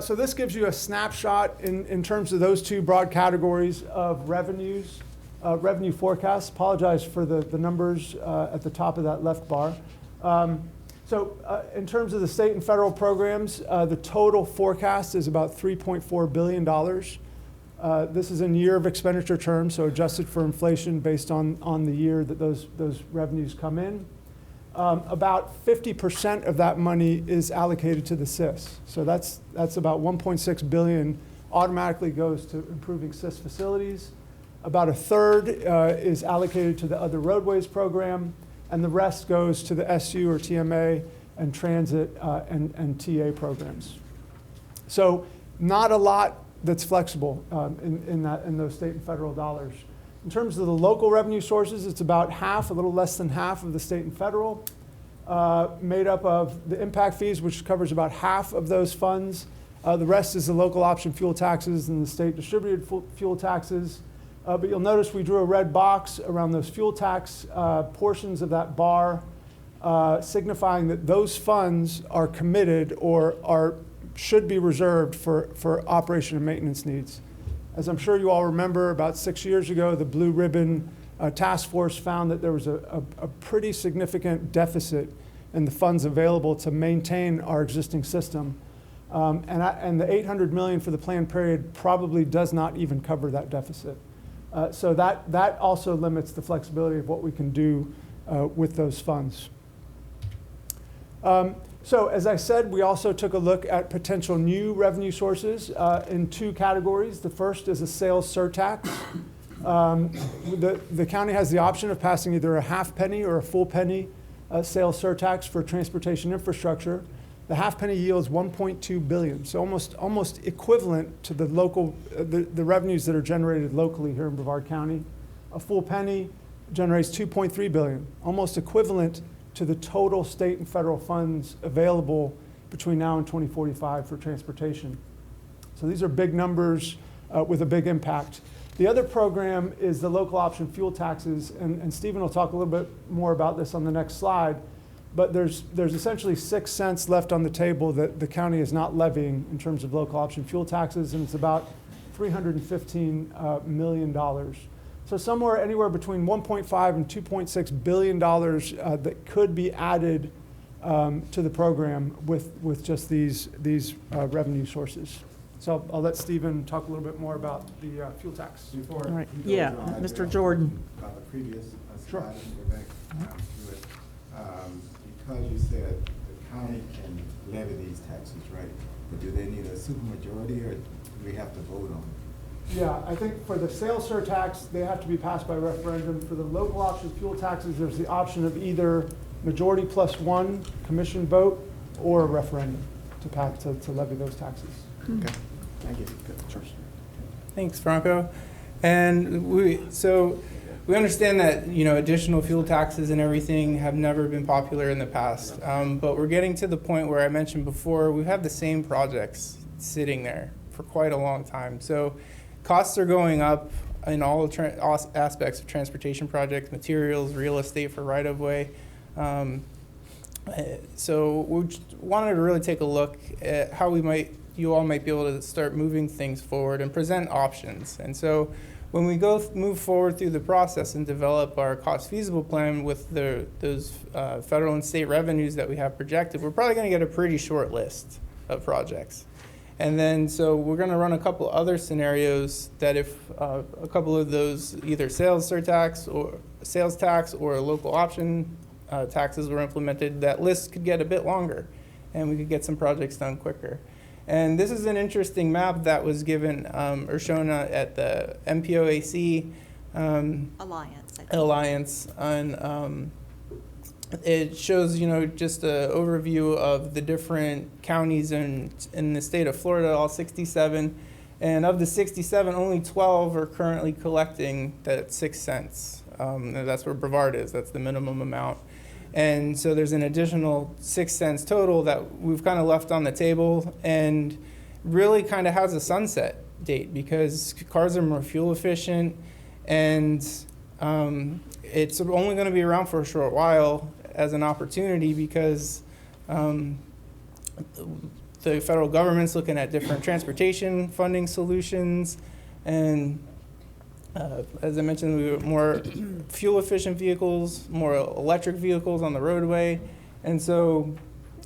So this gives you a snapshot in terms of those 2 broad categories of revenues, revenue forecasts. Apologize for the numbers at the top of that left bar. So in terms of the state and federal programs, the total forecast is about $3.4 billion. This is in year of expenditure terms, so adjusted for inflation based on the year that those revenues come in. About 50% of that money is allocated to the SIS. So that's about $1.6 billion automatically goes to improving SIS facilities. About a third is allocated to the other roadways program, and the rest goes to the SU or TMA and transit and TA programs. So not a lot that's flexible in those state and federal dollars. In terms of the local revenue sources, it's about half, a little less than half of the state and federal, made up of the impact fees, which covers about half of those funds. The rest is the local option fuel taxes and the state distributed fuel taxes. But you'll notice we drew a red box around those fuel tax portions of that bar, signifying that those funds are committed or should be reserved for operation and maintenance needs. As I'm sure you all remember, about 6 years ago, the Blue Ribbon Task Force found that there was a pretty significant deficit in the funds available to maintain our existing system. And the $800 million for the planned period probably does not even cover that deficit. So that also limits the flexibility of what we can do with those funds. So as I said, we also took a look at potential new revenue sources in 2 categories. The first is a sales surtax. The county has the option of passing either a half penny or a full penny sales surtax for transportation infrastructure. The half penny yields $1.2 billion, so almost equivalent to the local the revenues that are generated locally here in Brevard County. A full penny generates $2.3 billion, almost equivalent to the total state and federal funds available between now and 2045 for transportation. So these are big numbers with a big impact. The other program is the local option fuel taxes, and Stephen will talk a little bit more about this on the next slide, but there's essentially 6 cents left on the table that the county is not levying in terms of local option fuel taxes, and it's about $315 million. So somewhere anywhere between $1.5 and $2.6 billion that could be added to the program with just these revenue sources. So I'll let Stephen talk a little bit more about the fuel tax. Before All right. he goes Yeah, on, I Mr. did Jordan. About the previous Sure. slide, and go back to it. Because you said the county can levy these taxes, right? But do they need a supermajority, or do we have to vote on it? Yeah, I think for the sales surtax, they have to be passed by referendum. For the local option fuel taxes, there's the option of either majority plus 1 commission vote or a referendum to pass to levy those taxes. Okay, thank you. Sure. Thanks, Franco. And we understand that, additional fuel taxes and everything have never been popular in the past. But we're getting to the point where I mentioned before, we have the same projects sitting there for quite a long time. So costs are going up in all aspects of transportation projects, materials, real estate for right-of-way. So we wanted to really take a look at how you all might be able to start moving things forward and present options. And so when we move forward through the process and develop our cost feasible plan with those federal and state revenues that we have projected, we're probably going to get a pretty short list of projects. And then so we're going to run a couple other scenarios that if a couple of those either sales tax or local option taxes were implemented, that list could get a bit longer and we could get some projects done quicker. And this is an interesting map that was given or shown at the MPOAC Alliance. And it shows, just an overview of the different counties in the state of Florida, all 67. And of the 67, only 12 are currently collecting that 6 cents. And that's where Brevard is. That's the minimum amount. And so there's an additional 6 cents total that we've kind of left on the table and really kind of has a sunset date because cars are more fuel efficient and it's only going to be around for a short while as an opportunity because the federal government's looking at different transportation funding solutions and as I mentioned, we have more fuel-efficient vehicles, more electric vehicles on the roadway. And so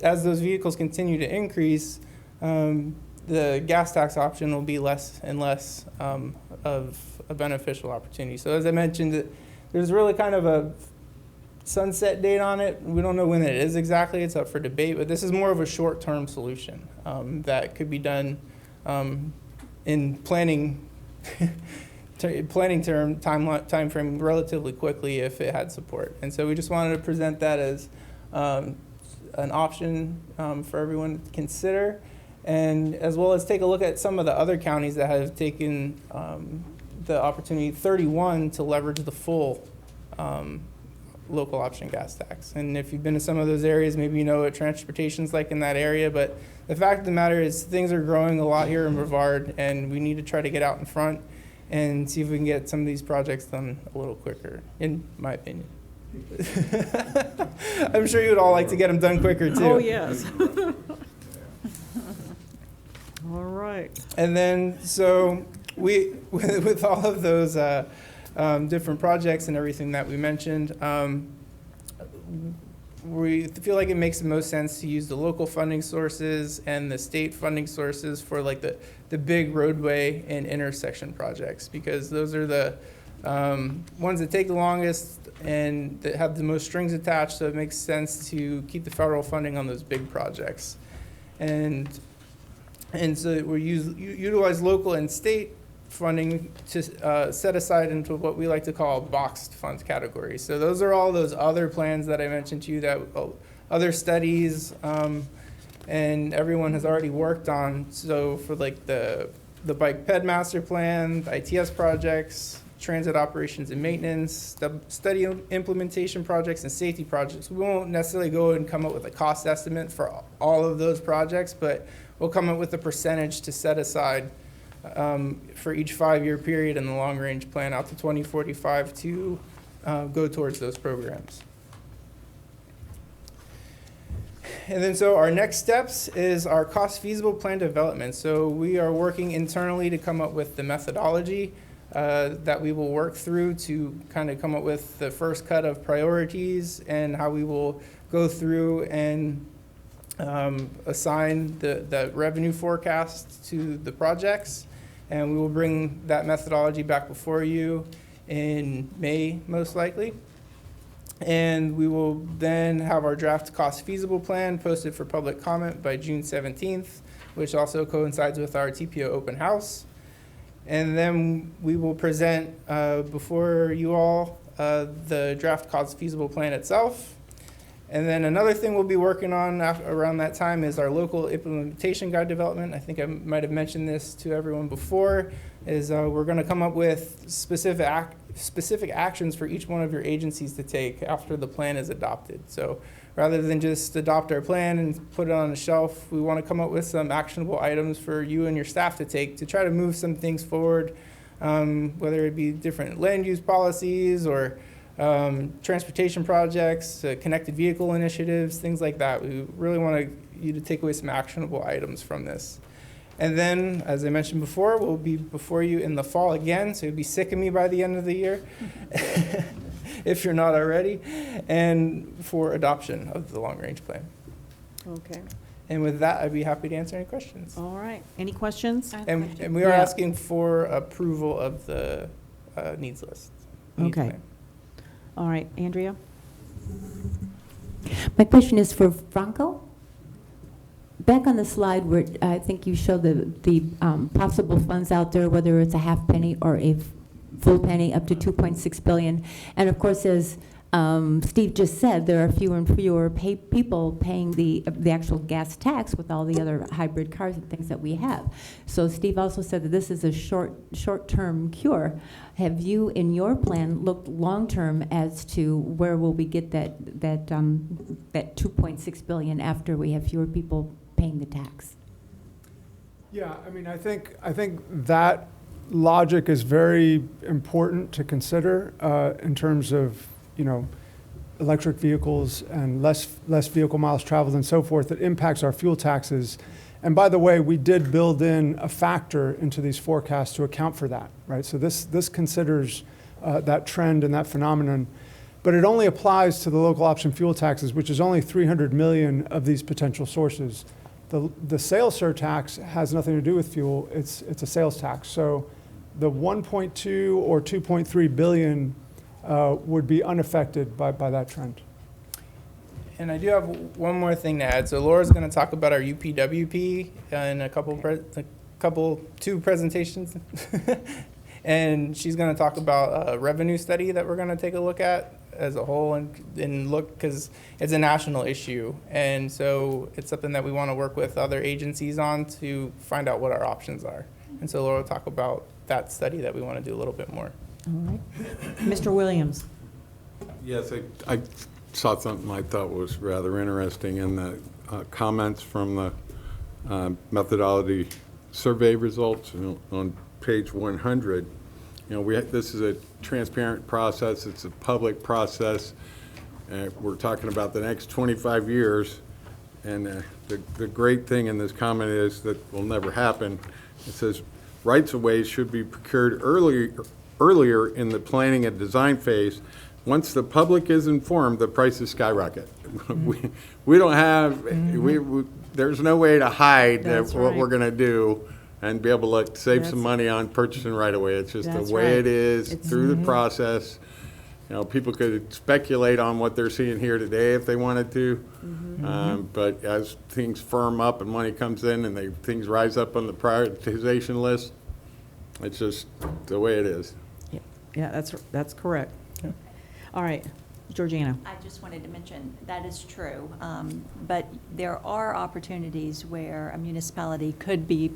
as those vehicles continue to increase, the gas tax option will be less and less of a beneficial opportunity. So as I mentioned, there's really kind of a sunset date on it. We don't know when it is exactly. It's up for debate. But this is more of a short-term solution that could be done in planning time frame relatively quickly if it had support. And so we just wanted to present that as an option for everyone to consider, and as well as take a look at some of the other counties that have taken the opportunity, 31, to leverage the full local option gas tax. And if you've been to some of those areas, maybe you know what transportation's like in that area, but the fact of the matter is things are growing a lot here in Brevard, and we need to try to get out in front and see if we can get some of these projects done a little quicker, in my opinion. I'm sure you would all like to get them done quicker, too. Oh, yes. All right. And then, so with all of those different projects and everything that we mentioned, we feel like it makes the most sense to use the local funding sources and the state funding sources for like the big roadway and intersection projects, because those are the ones that take the longest and that have the most strings attached, so it makes sense to keep the federal funding on those big projects. And so we utilize local and state funding to set aside into what we like to call a boxed funds category. So those are all those other plans that I mentioned to you, that other studies and everyone has already worked on. So for like the bike ped master plan, the ITS projects, transit operations and maintenance, the study implementation projects and safety projects. We won't necessarily go and come up with a cost estimate for all of those projects, but we'll come up with a percentage to set aside for each 5-year period in the long-range plan out to 2045 to go towards those programs. And then so our next steps is our cost feasible plan development. So we are working internally to come up with the methodology that we will work through to kind of come up with the first cut of priorities and how we will go through and assign the revenue forecast to the projects. And we will bring that methodology back before you in May, most likely. And we will then have our draft cost feasible plan posted for public comment by June 17th, which also coincides with our TPO open house. And then we will present before you all the draft cost feasible plan itself. And then another thing we'll be working on around that time is our local implementation guide development. I think I might have mentioned this to everyone before, is we're going to come up with specific actions for each one of your agencies to take after the plan is adopted. So rather than just adopt our plan and put it on the shelf, we want to come up with some actionable items for you and your staff to take to try to move some things forward, whether it be different land use policies or transportation projects, connected vehicle initiatives, things like that. We really want you to take away some actionable items from this. And then, as I mentioned before, we'll be before you in the fall again, so you'll be sick of me by the end of the year, if you're not already, and for adoption of the long-range plan. Okay. And with that, I'd be happy to answer any questions. All right. Any questions? And we are Yeah. asking for approval of the needs list. needs Okay. plan. All right, Andrea? My question is for Franco. Back on the slide where I think you show the possible funds out there, whether it's a half penny or a full penny, up to 2.6 billion. And of course, as Steve just said, there are fewer and fewer people paying the actual gas tax with all the other hybrid cars and things that we have. So Steve also said that this is a short-term cure. Have you, in your plan, looked long-term as to where will we get that 2.6 billion after we have fewer people paying the tax? Yeah, I mean, I think that logic is very important to consider in terms of, electric vehicles and less vehicle miles traveled and so forth. That impacts our fuel taxes. And by the way, we did build in a factor into these forecasts to account for that, right? So this considers that trend and that phenomenon. But it only applies to the local option fuel taxes, which is only 300 million of these potential sources. The sales surtax has nothing to do with fuel. It's a sales tax. So the 1.2 or 2.3 billion would be unaffected by that trend. And I do have one more thing to add. So Laura's going to talk about our UPWP in two presentations. And she's going to talk about a revenue study that we're going to take a look at as a whole and look, because it's a national issue. And so it's something that we want to work with other agencies on to find out what our options are. And so Laura will talk about that study that we want to do a little bit more. All right. Mr. Williams? Yes, I saw something I thought was rather interesting in the comments from the methodology survey results on page 100. This is a transparent process. It's a public process. We're talking about the next 25 years. And the great thing in this comment is that will never happen. It says, rights-of-ways should be procured earlier in the planning and design phase. Once the public is informed, the prices skyrocket. We don't have, there's no way to hide That's what right. we're gonna do and be able to save some money on purchasing right away. It's just That's the way right. it is It's- through the process. You know, people could speculate on what they're seeing here today if they wanted to. But as things firm up and money comes in and things rise up on the prioritization list, it's just the way it is. Yeah, that's correct. All right, Georgiana. I just wanted to mention, that is true, but there are opportunities where a municipality could be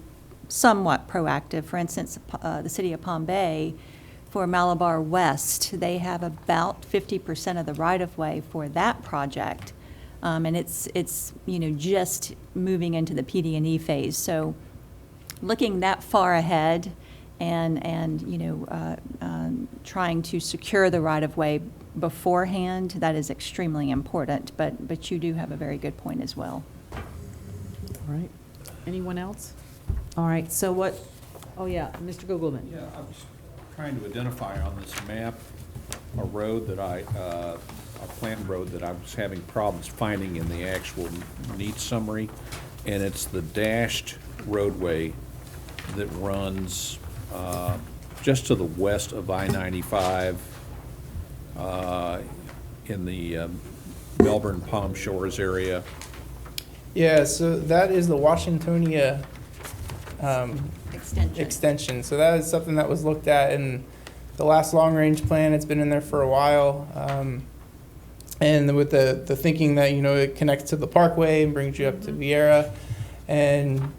somewhat proactive. For instance, the city of Palm Bay, for Malabar West, they have about 50% of the right-of-way for that project. And it's just moving into the PD&E phase. So looking that far ahead and trying to secure the right-of-way beforehand, that is extremely important. But you do have a very good point as well. All right. Anyone else? All right, so what, oh yeah, Mr. Googleman. Yeah, I was trying to identify on this map a road that a plant road that I was having problems finding in the actual needs summary, and it's the dashed roadway that runs just to the west of I-95 in the Melbourne Palm Shores area. Yeah, so that is the Washingtonia Extension. extension. So that is something that was looked at in the last long-range plan. It's been in there for a while. And with the thinking that, it connects to the Parkway and brings you up to Vieira. And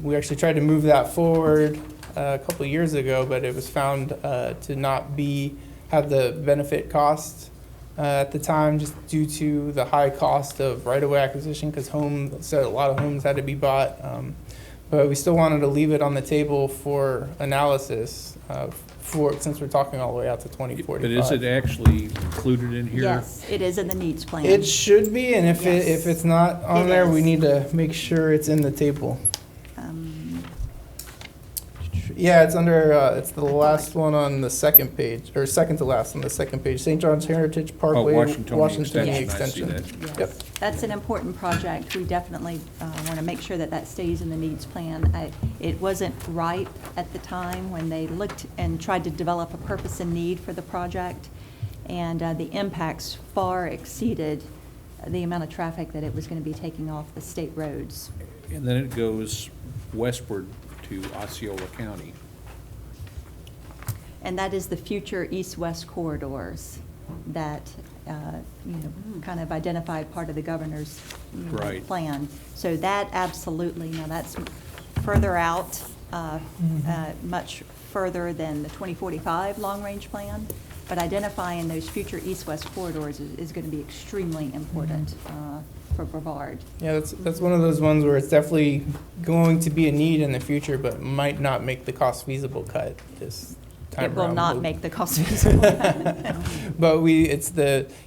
we actually tried to move that forward a couple of years ago, but it was found to not have the benefit cost at the time, just due to the high cost of right-of-way acquisition, because a lot of homes had to be bought. But we still wanted to leave it on the table for analysis, since we're talking all the way out to 2045. But is it actually included in here? Yes, it is in the needs plan. It should be, and if Yes. it's not on It there, we is. need to make sure it's in the table. Um, Yeah, it's under, it's the last one on the second page, or second to last on the second page, St. John's Heritage Parkway, Washingtonia Washingtonia Extension, I see Extension. that. Yep. That's an important project. We definitely want to make sure that that stays in the needs plan. It wasn't ripe at the time when they looked and tried to develop a purpose and need for the project, and the impacts far exceeded the amount of traffic that it was going to be taking off the state roads. And then it goes westward to Osceola County. And that is the future east-west corridors that, kind of identified part of the governor's Right. plan. So that absolutely, now that's further out, much further than the 2045 long-range plan, but identifying those future east-west corridors is going to be extremely important for Brevard. Yeah, that's one of those ones where it's definitely going to be a need in the future, but might not make the cost feasible cut this time It will around. not make the cost feasible. But it's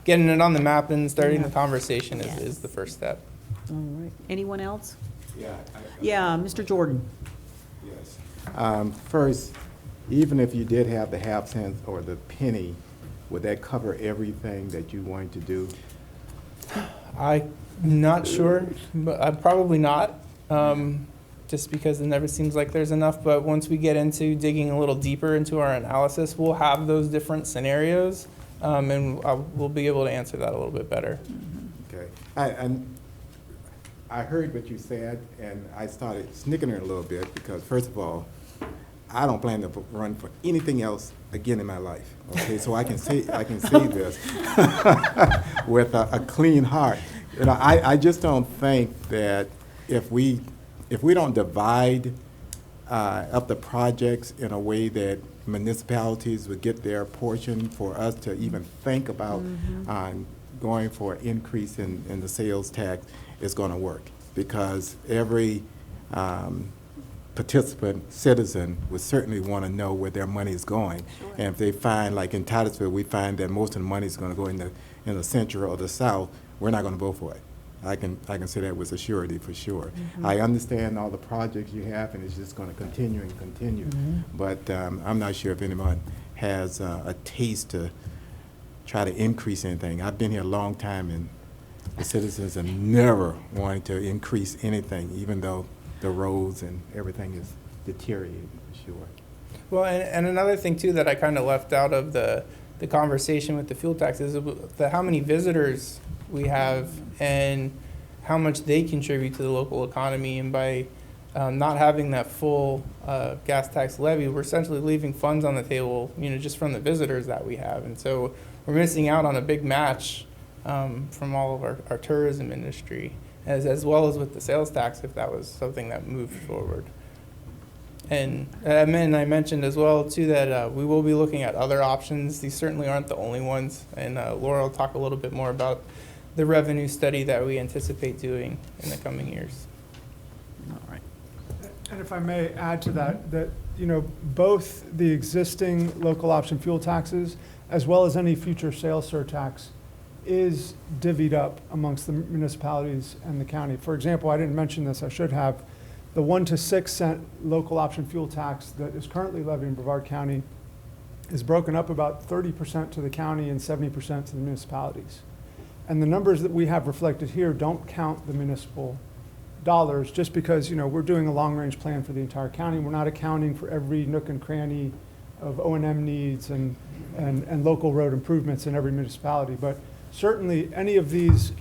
getting it on the map and starting the conversation is the first step. All right. Anyone else? Yeah. Yeah, Mr. Jordan. Yes. First, even if you did have the half cent or the penny, would that cover everything that you wanted to do? I'm not sure, but probably not, just because it never seems like there's enough. But once we get into digging a little deeper into our analysis, we'll have those different scenarios, and we'll be able to answer that a little bit better. Okay. I heard what you said, and I started snickering a little bit because, first of all, I don't plan to run for anything else again in my life. Okay, so I can say this with a clean heart. I just don't think that if we don't divide up the projects in a way that municipalities would get their portion, for us to even think about going for an increase in the sales tax is going to work, because every participant citizen would certainly want to know where their money is going. Sure. And if they find, like in Titusville, we find that most of the money is going to go in the central or the south, we're not going to vote for it. I can say that with a surety for sure. I understand all the projects you have, and it's just going to continue and continue. But I'm not sure if anyone has a taste to try to increase anything. I've been here a long time, and the citizens have never wanted to increase anything, even though the roads and everything is deteriorating for sure. Well, and another thing too that I kind of left out of the conversation with the fuel tax is how many visitors we have and how much they contribute to the local economy. And by not having that full gas tax levy, we're essentially leaving funds on the table, just from the visitors that we have. And so we're missing out on a big match from all of our tourism industry, as well as with the sales tax, if that was something that moved forward. And I mentioned as well, too, that we will be looking at other options. These certainly aren't the only ones. And Laura will talk a little bit more about the revenue study that we anticipate doing in the coming years. All right. And if I may add to that, both the existing local option fuel taxes as well as any future sales surtax is divvied up amongst the municipalities and the county. For example, I didn't mention this, I should have. The 1 to 6 cent local option fuel tax that is currently levied in Brevard County is broken up about 30% to the county and 70% to the municipalities. And the numbers that we have reflected here don't count the municipal dollars, just because we're doing a long-range plan for the entire county. We're not accounting for every nook and cranny of O&M needs and local road improvements in every municipality. But certainly, any of these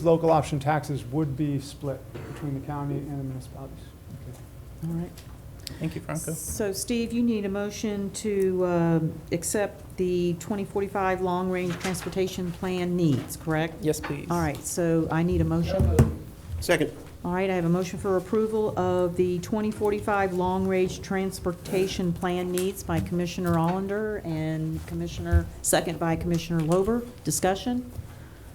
local option taxes would be split between the county and the municipalities. All right. Thank you, Franco. So, Steve, you need a motion to accept the 2045 long-range transportation plan needs, correct? Yes, please. All right, so I need a motion. Second. All right, I have a motion for approval of the 2045 long-range transportation plan needs by Commissioner Allender and second by Commissioner Lover. Discussion?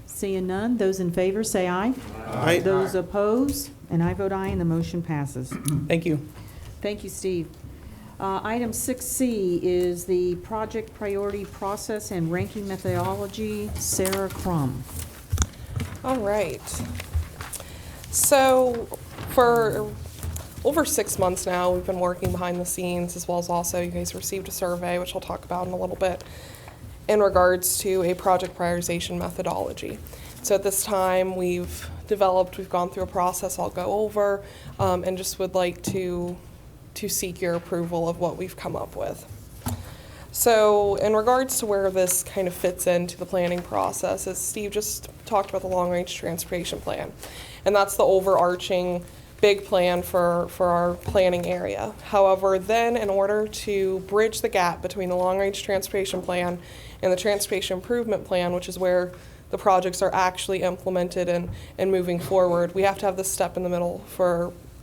Seeing none, those in favor say aye. Aye. Those opposed, and I vote aye, and the motion passes. Thank you. Thank you, Steve. Item 6C is the project priority process and ranking methodology. Sarah Crum. All right. So for over 6 months now, we've been working behind the scenes, as well as also you guys received a survey, which I'll talk about in a little bit, in regards to a project prioritization methodology. So at this time, we've gone through a process I'll go over, and just would like to seek your approval of what we've come up with. So in regards to where this kind of fits into the planning process, as Steve just talked about the long-range transportation plan, and that's the overarching big plan for our planning area. However, then in order to bridge the gap between the long-range transportation plan and the transportation improvement plan, which is where the projects are actually implemented and moving forward, we have to have this step in the middle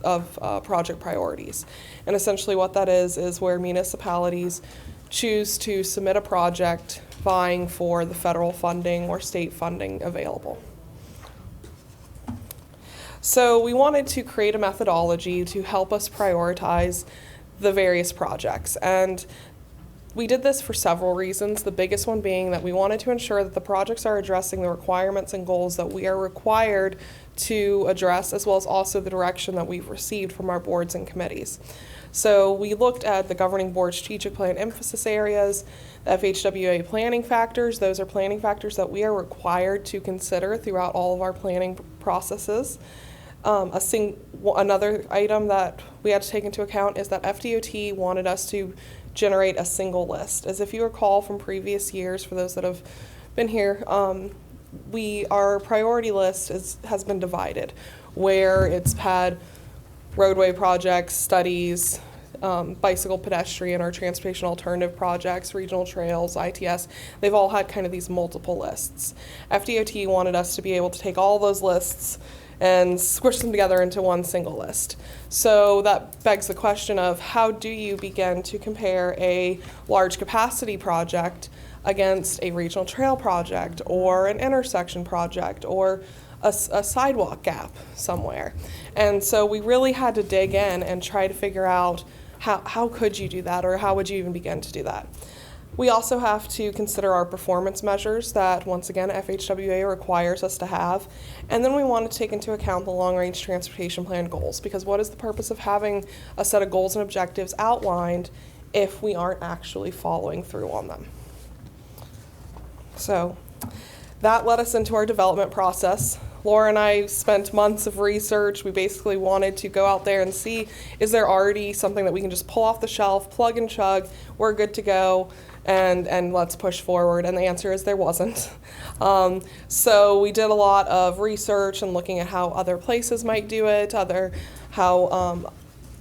of project priorities. And essentially what that is where municipalities choose to submit a project vying for the federal funding or state funding available. So we wanted to create a methodology to help us prioritize the various projects. And we did this for several reasons, the biggest one being that we wanted to ensure that the projects are addressing the requirements and goals that we are required to address, as well as also the direction that we've received from our boards and committees. So we looked at the governing board strategic plan emphasis areas, the FHWA planning factors. Those are planning factors that we are required to consider throughout all of our planning processes. Another item that we had to take into account is that FDOT wanted us to generate a single list. As if you recall from previous years, for those that have been here, our priority list has been divided, where it's had roadway projects, studies, bicycle, pedestrian, or transportation alternative projects, regional trails, ITS. They've all had kind of these multiple lists. FDOT wanted us to be able to take all those lists and squish them together into one single list. So that begs the question of how do you begin to compare a large capacity project against a regional trail project or an intersection project or a sidewalk gap somewhere. And so we really had to dig in and try to figure out how could you do that, or how would you even begin to do that. We also have to consider our performance measures that, once again, FHWA requires us to have. And then we want to take into account the long-range transportation plan goals, because what is the purpose of having a set of goals and objectives outlined if we aren't actually following through on them? So that led us into our development process. Laura and I spent months of research. We basically wanted to go out there and see, is there already something that we can just pull off the shelf, plug and chug, we're good to go, and let's push forward? And the answer is there wasn't. So we did a lot of research and looking at how other places might do it, how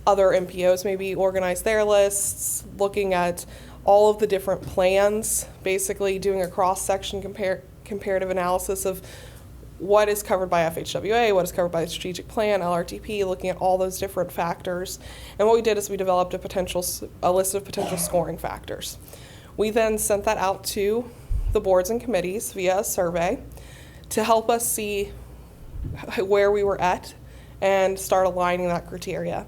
other MPOs maybe organize their lists, looking at all of the different plans, basically doing a cross-section comparative analysis of what is covered by FHWA, what is covered by the strategic plan, LRTP, looking at all those different factors. And what we did is we developed a list of potential scoring factors. We then sent that out to the boards and committees via a survey to help us see where we were at and start aligning that criteria.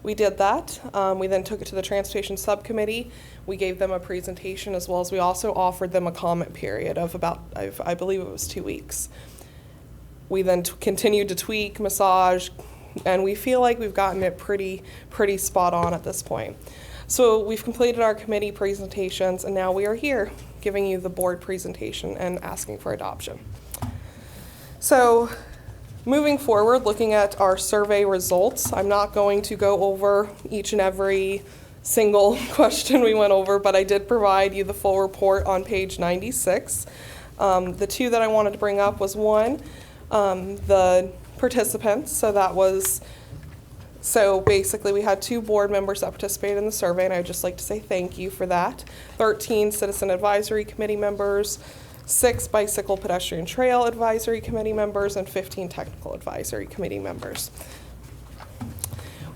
We did that. We then took it to the transportation subcommittee. We gave them a presentation, as well as we also offered them a comment period of about, I believe it was 2 weeks. We then continued to tweak, massage, and we feel like we've gotten it pretty spot on at this point. So we've completed our committee presentations, and now we are here giving you the board presentation and asking for adoption. So moving forward, looking at our survey results, I'm not going to go over each and every single question we went over, but I did provide you the full report on page 96. The two that I wanted to bring up was one, the participants. So basically we had 2 board members that participated in the survey, and I'd just like to say thank you for that. 13 Citizen Advisory Committee members, 6 Bicycle Pedestrian Trail Advisory Committee members, and 15 Technical Advisory Committee members.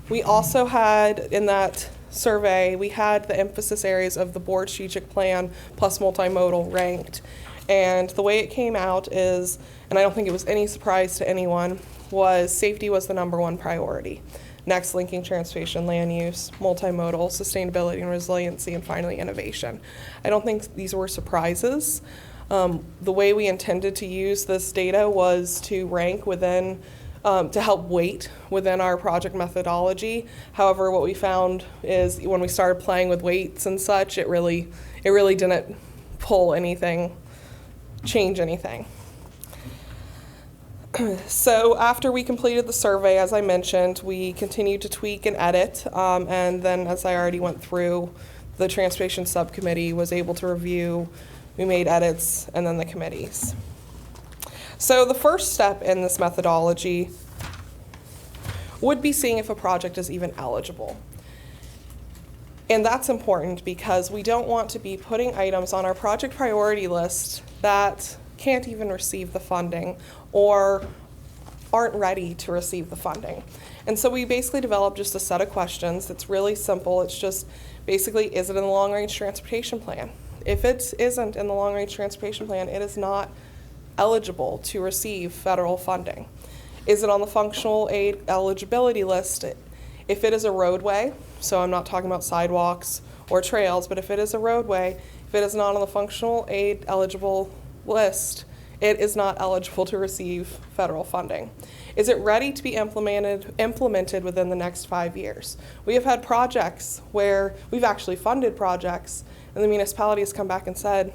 We also had, in that survey, we had the emphasis areas of the board strategic plan plus multimodal ranked. And the way it came out is, and I don't think it was any surprise to anyone, was safety was the #1 priority. Next, linking transportation, land use, multimodal, sustainability and resiliency, and finally innovation. I don't think these were surprises. The way we intended to use this data was to rank within, to help weight within our project methodology. However, what we found is when we started playing with weights and such, it really didn't pull anything, change anything. So after we completed the survey, as I mentioned, we continued to tweak and edit, and then as I already went through, the transportation subcommittee was able to review, we made edits, and then the committees. So the first step in this methodology would be seeing if a project is even eligible. And that's important because we don't want to be putting items on our project priority list that can't even receive the funding or aren't ready to receive the funding. And so we basically developed just a set of questions that's really simple. It's just basically, is it in the long-range transportation plan? If it isn't in the long-range transportation plan, it is not eligible to receive federal funding. Is it on the functional aid eligibility list? If it is a roadway, so I'm not talking about sidewalks or trails, but if it is a roadway, if it is not on the functional aid eligible list, it is not eligible to receive federal funding. Is it ready to be implemented within the next 5 years? We have had projects where we've actually funded projects and the municipality has come back and said,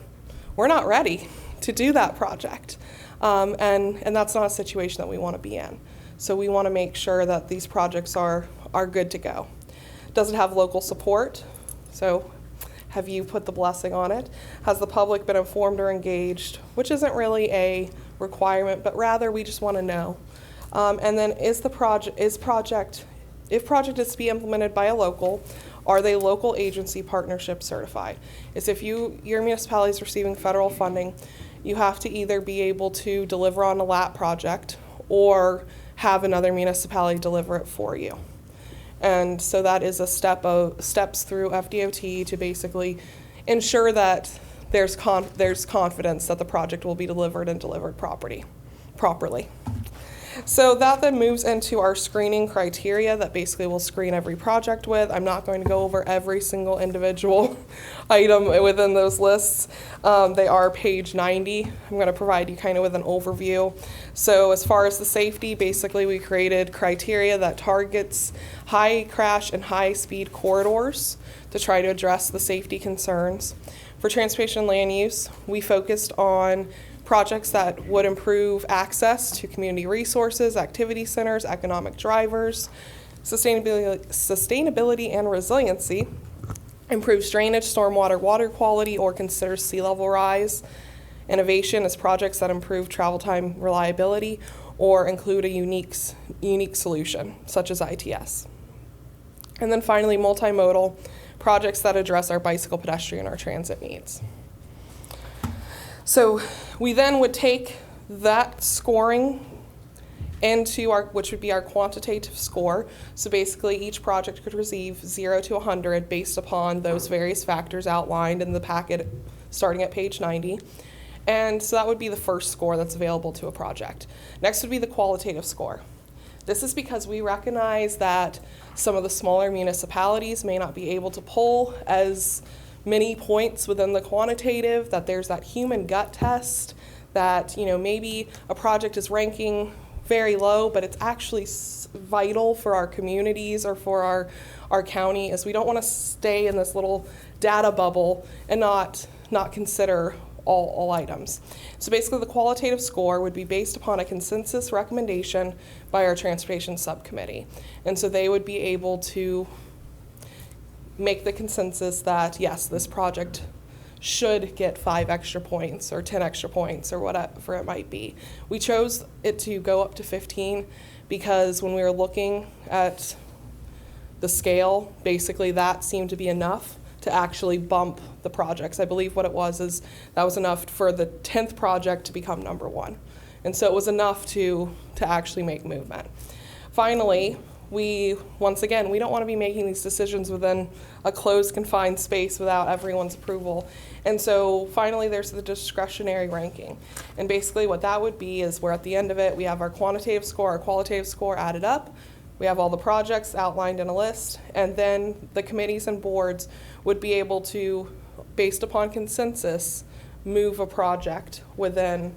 we're not ready to do that project. And that's not a situation that we want to be in. So we want to make sure that these projects are good to go. Does it have local support? So have you put the blessing on it? Has the public been informed or engaged? Which isn't really a requirement, but rather we just want to know. And then if project is to be implemented by a local, are they local agency partnership certified? It's if your municipality is receiving federal funding, you have to either be able to deliver on a LAP project or have another municipality deliver it for you. And so that is a steps through FDOT to basically ensure that there's confidence that the project will be delivered and delivered properly. So that then moves into our screening criteria that basically we'll screen every project with. I'm not going to go over every single individual item within those lists. They are page 90. I'm going to provide you kind of with an overview. So as far as the safety, basically we created criteria that targets high crash and high speed corridors to try to address the safety concerns. For transportation land use, we focused on projects that would improve access to community resources, activity centers, economic drivers, sustainability and resiliency, improves drainage, stormwater, water quality, or considers sea level rise. Innovation is projects that improve travel time reliability or include a unique solution, such as ITS. And then finally, multimodal, projects that address our bicycle, pedestrian, or transit needs. So we then would take that scoring into which would be our quantitative score. So basically each project could receive 0 to 100 based upon those various factors outlined in the packet starting at page 90. And so that would be the first score that's available to a project. Next would be the qualitative score. This is because we recognize that some of the smaller municipalities may not be able to pull as many points within the quantitative, that there's that human gut test, that maybe a project is ranking very low, but it's actually vital for our communities or for our county, as we don't want to stay in this little data bubble and not consider all items. So basically the qualitative score would be based upon a consensus recommendation by our transportation subcommittee. And so they would be able to make the consensus that yes, this project should get 5 extra points or 10 extra points or whatever it might be. We chose it to go up to 15 because when we were looking at the scale, basically that seemed to be enough to actually bump the projects. I believe what it was is that was enough for the 10th project to become number 1. And so it was enough to actually make movement. Finally, once again, we don't want to be making these decisions within a closed, confined space without everyone's approval. And so finally, there's the discretionary ranking. And basically what that would be is where at the end of it, we have our quantitative score, our qualitative score added up. We have all the projects outlined in a list, and then the committees and boards would be able to, based upon consensus, move a project within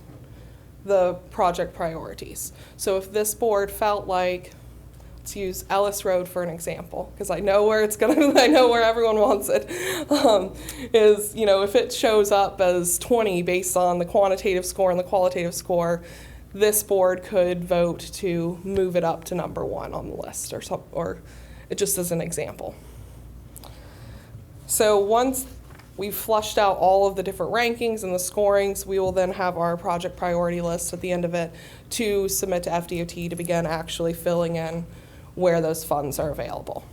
the project priorities. So if this board felt like, let's use Ellis Road for an example, because I know where I know where everyone wants it, is, if it shows up as 20 based on the quantitative score and the qualitative score, this board could vote to move it up to number 1 on the list, or it just as an example. So once we've flushed out all of the different rankings and the scorings, we will then have our project priority list at the end of it to submit to FDOT to begin actually filling in where those funds are available.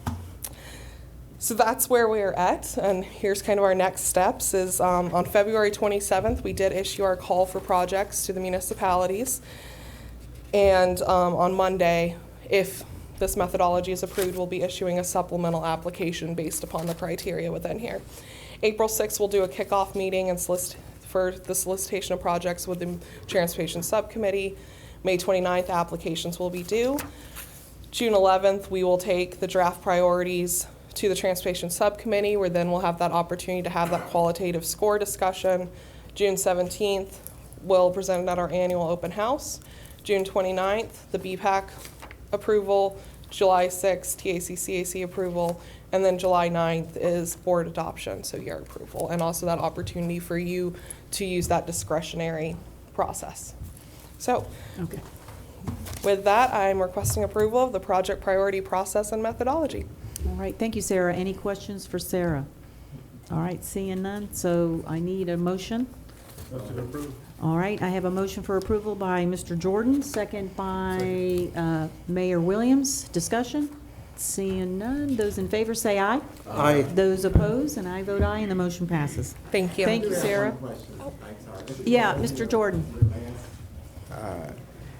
So that's where we're at, and here's kind of our next steps is on February 27th, we did issue our call for projects to the municipalities. And on Monday, if this methodology is approved, we'll be issuing a supplemental application based upon the criteria within here. April 6th, we'll do a kickoff meeting and for the solicitation of projects with the Transportation Subcommittee. May 29th, applications will be due. June 11th, we will take the draft priorities to the Transportation Subcommittee, where then we'll have that opportunity to have that qualitative score discussion. June 17th, we'll present it at our annual open house. June 29th, the BPAC approval. July 6th, TAC-CAC approval. And then July 9th is board adoption, so your approval. And also that opportunity for you to use that discretionary process. So, Okay. With that, I'm requesting approval of the project priority process and methodology. All right, thank you, Sarah. Any questions for Sarah? All right, seeing none, so I need a motion. Motion approved. All right, I have a motion for approval by Mr. Jordan, second by Mayor Williams. Discussion? Seeing none, those in favor say aye. Aye. Those opposed, and I vote aye, and the motion passes. Thank you. Thank you, Sarah. Yeah, Mr. Jordan.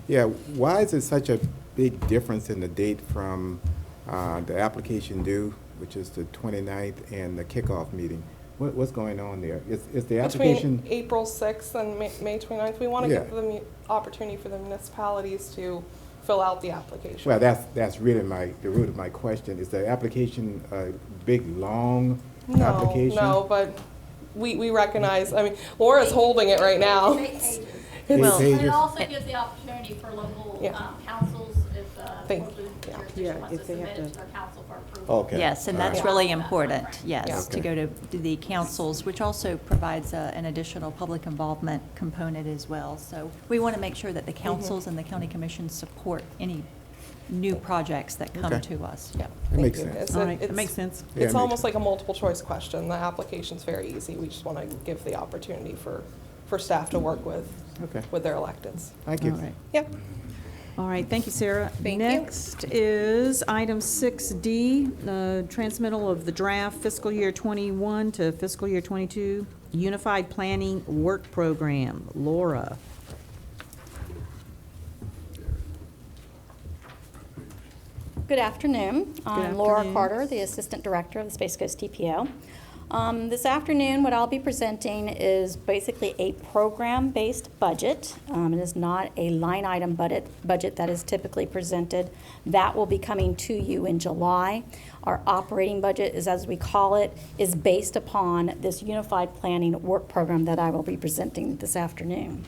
Yeah, why is there such a big difference in the date from the application due, which is the 29th, and the kickoff meeting? What's going on there? Is the application... Between April 6th and May 29th, we want to Yeah. give the opportunity for the municipalities to fill out the application. Well, that's really the root of my question. Is the application a big, long application? No, but we recognize, I mean, Laura's holding it right now. Well, pages? But it also gives the opportunity for local councils, if Thank- local Yeah, jurisdiction wants if to they have submit it to- to their council for approval. Okay. Yes, and All that's right. really important, yes, Yeah. to go to the councils, which also provides an additional public involvement component as well. So we want to make sure that the councils and the county commissions support any new projects that come Okay. to us. That Thank makes you. sense. All right, that makes sense. Yeah, It's it almost makes like a multiple choice question. The application's very easy. We just want to give the opportunity for staff to work with Okay. their electeds. Thank you. All right. Yep. All right, thank you, Sarah. Thank you. Next is item 6D, transmittal of the draft fiscal year 21 to fiscal year 22 Unified Planning Work Program. Laura. Good afternoon. I'm Laura afternoon. Carter, the Assistant Director of the Space Coast TPO. This afternoon, what I'll be presenting is basically a program-based budget. It is not a line item budget that is typically presented. That will be coming to you in July. Our operating budget is, as we call it, is based upon this Unified Planning Work Program that I will be presenting this afternoon.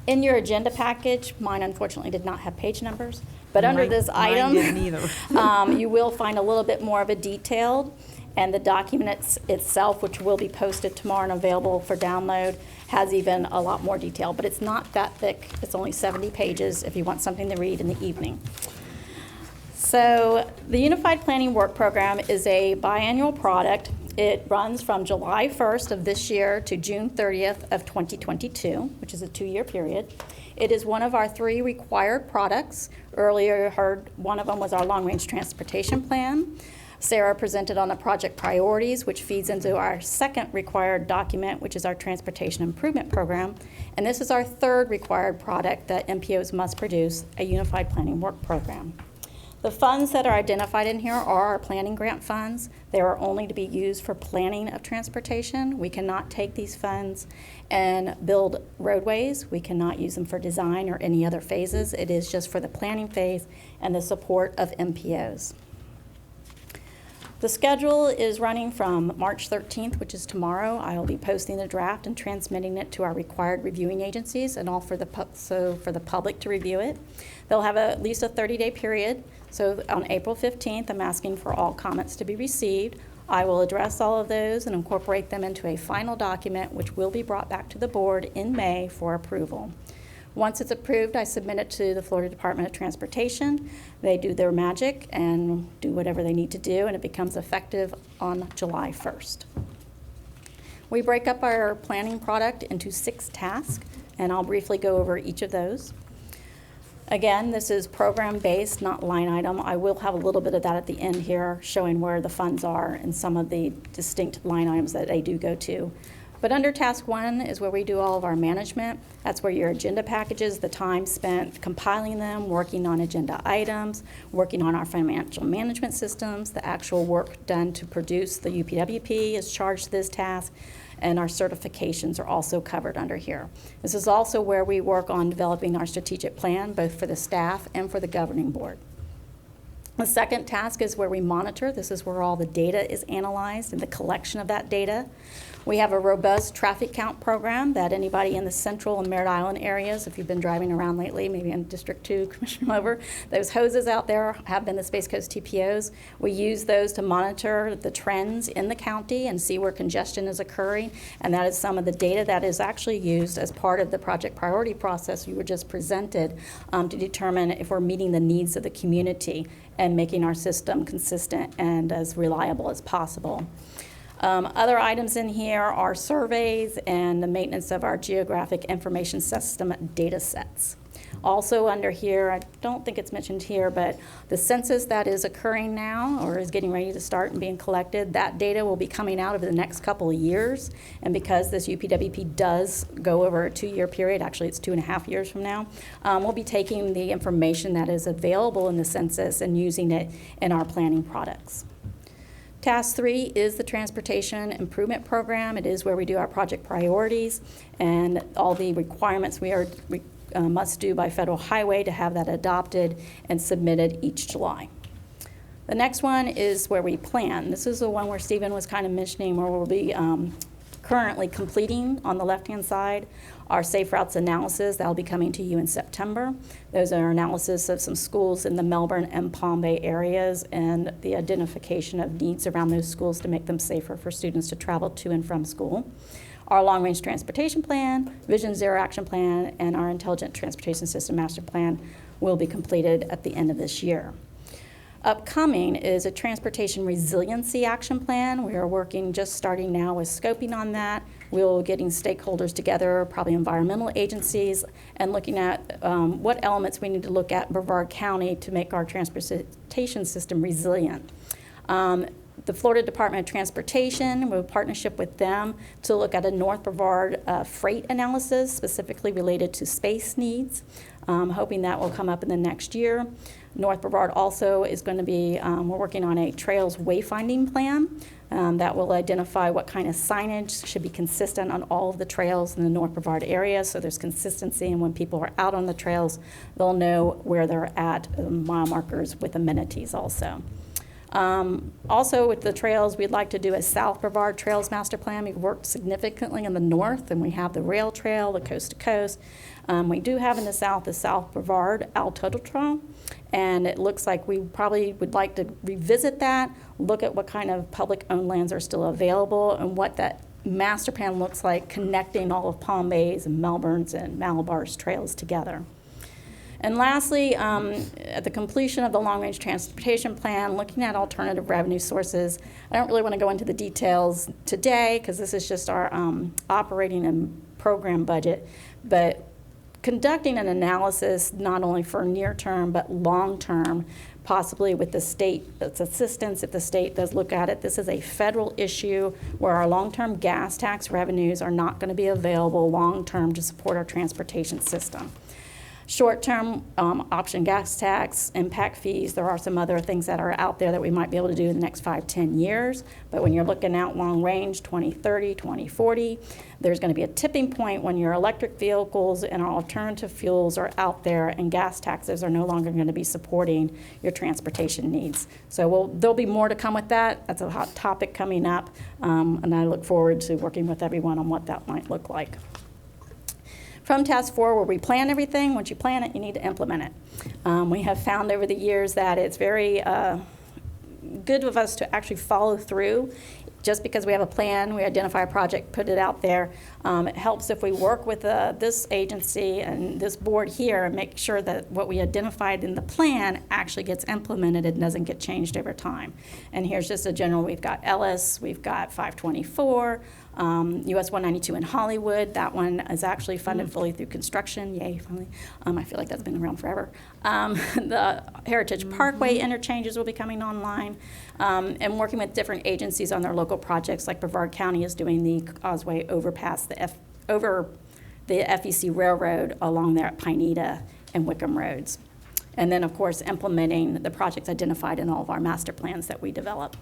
In your agenda package, mine unfortunately did not have page numbers, but under Mine- this mine item, didn't either. you will find a little bit more of a detailed, and the document itself, which will be posted tomorrow and available for download, has even a lot more detail, but it's not that thick. It's only 70 pages if you want something to read in the evening. So the Unified Planning Work Program is a biannual product. It runs from July 1st of this year to June 30th of 2022, which is a 2-year period. It is one of our 3 required products. Earlier you heard one of them was our long-range transportation plan. Sarah presented on the project priorities, which feeds into our second required document, which is our transportation improvement program. And this is our 3rd required product that MPOs must produce, a Unified Planning Work Program. The funds that are identified in here are our planning grant funds. They are only to be used for planning of transportation. We cannot take these funds and build roadways. We cannot use them for design or any other phases. It is just for the planning phase and the support of MPOs. The schedule is running from March 13th, which is tomorrow. I will be posting the draft and transmitting it to our required reviewing agencies and all for the public to review it. They'll have at least a 30-day period. So on April 15th, I'm asking for all comments to be received. I will address all of those and incorporate them into a final document, which will be brought back to the board in May for approval. Once it's approved, I submit it to the Florida Department of Transportation. They do their magic and do whatever they need to do, and it becomes effective on July 1st. We break up our planning product into 6 tasks, and I'll briefly go over each of those. Again, this is program-based, not line item. I will have a little bit of that at the end here, showing where the funds are and some of the distinct line items that they do go to. But under task 1 is where we do all of our management. That's where your agenda packages, the time spent compiling them, working on agenda items, working on our financial management systems, the actual work done to produce the UPWP is charged to this task, and our certifications are also covered under here. This is also where we work on developing our strategic plan, both for the staff and for the governing board. The second task is where we monitor. This is where all the data is analyzed and the collection of that data. We have a robust traffic count program that anybody in the central and Merritt Island areas, if you've been driving around lately, maybe in District 2, Commissioner Lover, those hoses out there have been the Space Coast TPOs. We use those to monitor the trends in the county and see where congestion is occurring, and that is some of the data that is actually used as part of the project priority process you were just presented to determine if we're meeting the needs of the community and making our system consistent and as reliable as possible. Other items in here are surveys and the maintenance of our geographic information system data sets. Also under here, I don't think it's mentioned here, but the census that is occurring now or is getting ready to start and being collected, that data will be coming out over the next couple of years. And because this UPWP does go over a 2-year period, actually it's 2.5 years from now, we'll be taking the information that is available in the census and using it in our planning products. Task 3 is the Transportation Improvement Program. It is where we do our project priorities and all the requirements we are must do by federal highway to have that adopted and submitted each July. The next one is where we plan. This is the one where Stephen was kind of mentioning, where we'll be currently completing on the left-hand side our safe routes analysis. That'll be coming to you in September. Those are analysis of some schools in the Melbourne and Palm Bay areas and the identification of needs around those schools to make them safer for students to travel to and from school. Our long-range transportation plan, Vision Zero action plan, and our intelligent transportation system master plan will be completed at the end of this year. Upcoming is a transportation resiliency action plan. We are working, just starting now with scoping on that. We're getting stakeholders together, probably environmental agencies, and looking at what elements we need to look at in Brevard County to make our transportation system resilient. The Florida Department of Transportation, we have a partnership with them to look at a North Brevard freight analysis specifically related to space needs. Hoping that will come up in the next year. North Brevard also is going to be, we're working on a trails wayfinding plan that will identify what kind of signage should be consistent on all of the trails in the North Brevard area, so there's consistency, and when people are out on the trails, they'll know where they're at, mile markers with amenities also. Also with the trails, we'd like to do a South Brevard Trails Master Plan. We've worked significantly in the north, and we have the rail trail, the coast to coast. We do have in the South Brevard Total Trail, and it looks like we probably would like to revisit that, look at what kind of public-owned lands are still available, and what that master plan looks like connecting all of Palm Bay's and Melbourne's and Malabar's trails together. And lastly, at the completion of the long-range transportation plan, looking at alternative revenue sources. I don't really want to go into the details today because this is just our operating and program budget, but conducting an analysis not only for near-term but long-term, possibly with the state's assistance if the state does look at it. This is a federal issue where our long-term gas tax revenues are not going to be available long-term to support our transportation system. Short-term option gas tax, impact fees, there are some other things that are out there that we might be able to do in the next 5-10 years. But when you're looking out long range, 2030, 2040, there's going to be a tipping point when your electric vehicles and our alternative fuels are out there and gas taxes are no longer going to be supporting your transportation needs. So there'll be more to come with that. That's a hot topic coming up, and I look forward to working with everyone on what that might look like. From Task 4, where we plan everything, once you plan it, you need to implement it. We have found over the years that it's very good of us to actually follow through. Just because we have a plan, we identify a project, put it out there. It helps if we work with this agency and this board here and make sure that what we identified in the plan actually gets implemented and doesn't get changed over time. And here's just a general, we've got Ellis, we've got 524, US 192 in Hollywood. That one is actually funded fully through construction. Yay, finally. I feel like that's been around forever. The Heritage Parkway interchanges will be coming online, and working with different agencies on their local projects, like Brevard County is doing the Causeway overpass, over the FEC Railroad along there at Pineda and Wickham Roads. And then, of course, implementing the projects identified in all of our master plans that we develop.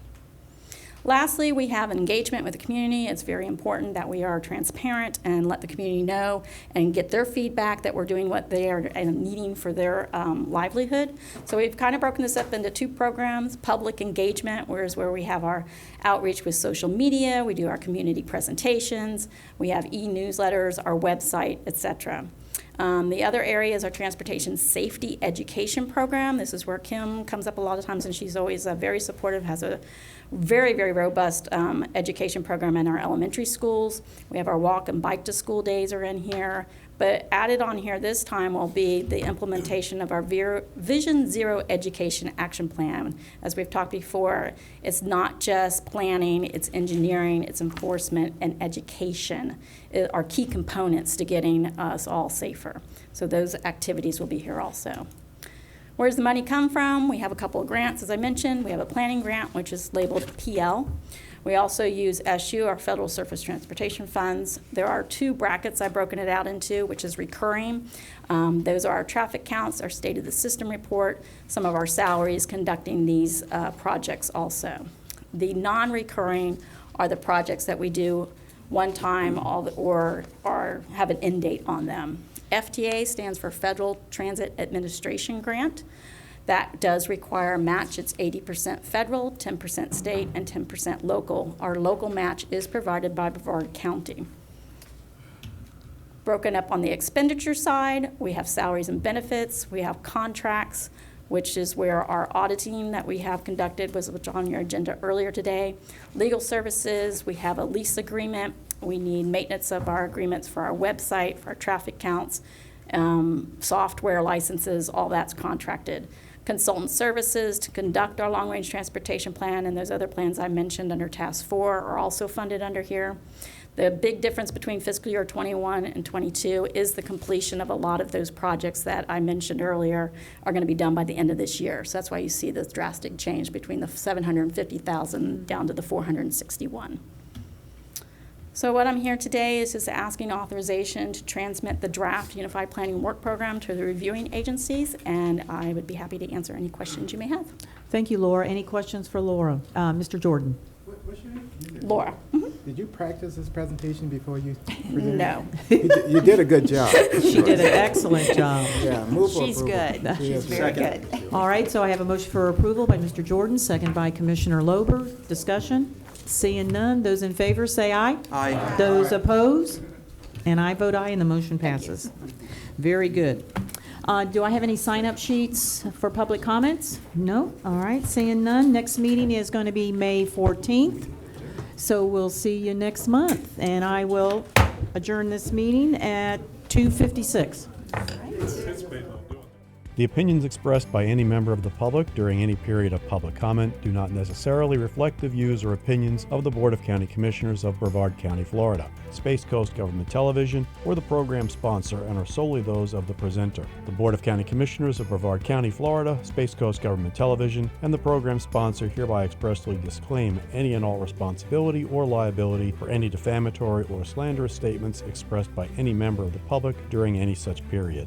Lastly, we have engagement with the community. It's very important that we are transparent and let the community know and get their feedback that we're doing what they are needing for their livelihood. So we've kind of broken this up into two programs: public engagement, where we have our outreach with social media, we do our community presentations, we have e-newsletters, our website, etc. The other area is our transportation safety education program. This is where Kim comes up a lot of times, and she's always very supportive, has a very, very robust education program in our elementary schools. We have our walk and bike to school days are in here. But added on here this time will be the implementation of our Vision Zero Education Action Plan. As we've talked before, it's not just planning, it's engineering, it's enforcement, and education are key components to getting us all safer. So those activities will be here also. Where does the money come from? We have a couple of grants, as I mentioned. We have a planning grant, which is labeled PL. We also use SU, our Federal Surface Transportation Funds. There are two brackets I've broken it out into, which is recurring. Those are our traffic counts, our state of the system report, some of our salaries conducting these projects also. The non-recurring are the projects that we do one time or have an end date on them. FTA stands for Federal Transit Administration Grant. That does require a match. It's 80% federal, 10% state, and 10% local. Our local match is provided by Brevard County. Broken up on the expenditure side, we have salaries and benefits, we have contracts, which is where our auditing that we have conducted was on your agenda earlier today. Legal services, we have a lease agreement. We need maintenance of our agreements for our website, for our traffic counts, software licenses, all that's contracted. Consultant services to conduct our long-range transportation plan and those other plans I mentioned under Task 4 are also funded under here. The big difference between fiscal year 21 and 22 is the completion of a lot of those projects that I mentioned earlier are going to be done by the end of this year. So that's why you see this drastic change between the 750,000 down to the 461. So what I'm here today is just asking authorization to transmit the draft Unified Planning Work Program to the reviewing agencies, and I would be happy to answer any questions you may have. Thank you, Laura. Any questions for Laura? Mr. Jordan? What's your name? Laura. Did you practice this presentation before you presented? No. You did a good job. She did an excellent job. Yeah, move for She's approval. good. She's very good. All right, so I have a motion for approval by Mr. Jordan, second by Commissioner Lober. Discussion? Seeing none, those in favor say aye. Aye. Those opposed? And I vote aye, and the motion passes. Very good. Do I have any sign-up sheets for public comments? No? All right, seeing none. Next meeting is going to be May 14th, so we'll see you next month. And I will adjourn this meeting at 2:56. The opinions expressed by any member of the public during any period of public comment do not necessarily reflect the views or opinions of the Board of County Commissioners of Brevard County, Florida, Space Coast Government Television, or the program sponsor, and are solely those of the presenter. The Board of County Commissioners of Brevard County, Florida, Space Coast Government Television, and the program sponsor hereby expressly disclaim any and all responsibility or liability for any defamatory or slanderous statements expressed by any member of the public during any such period.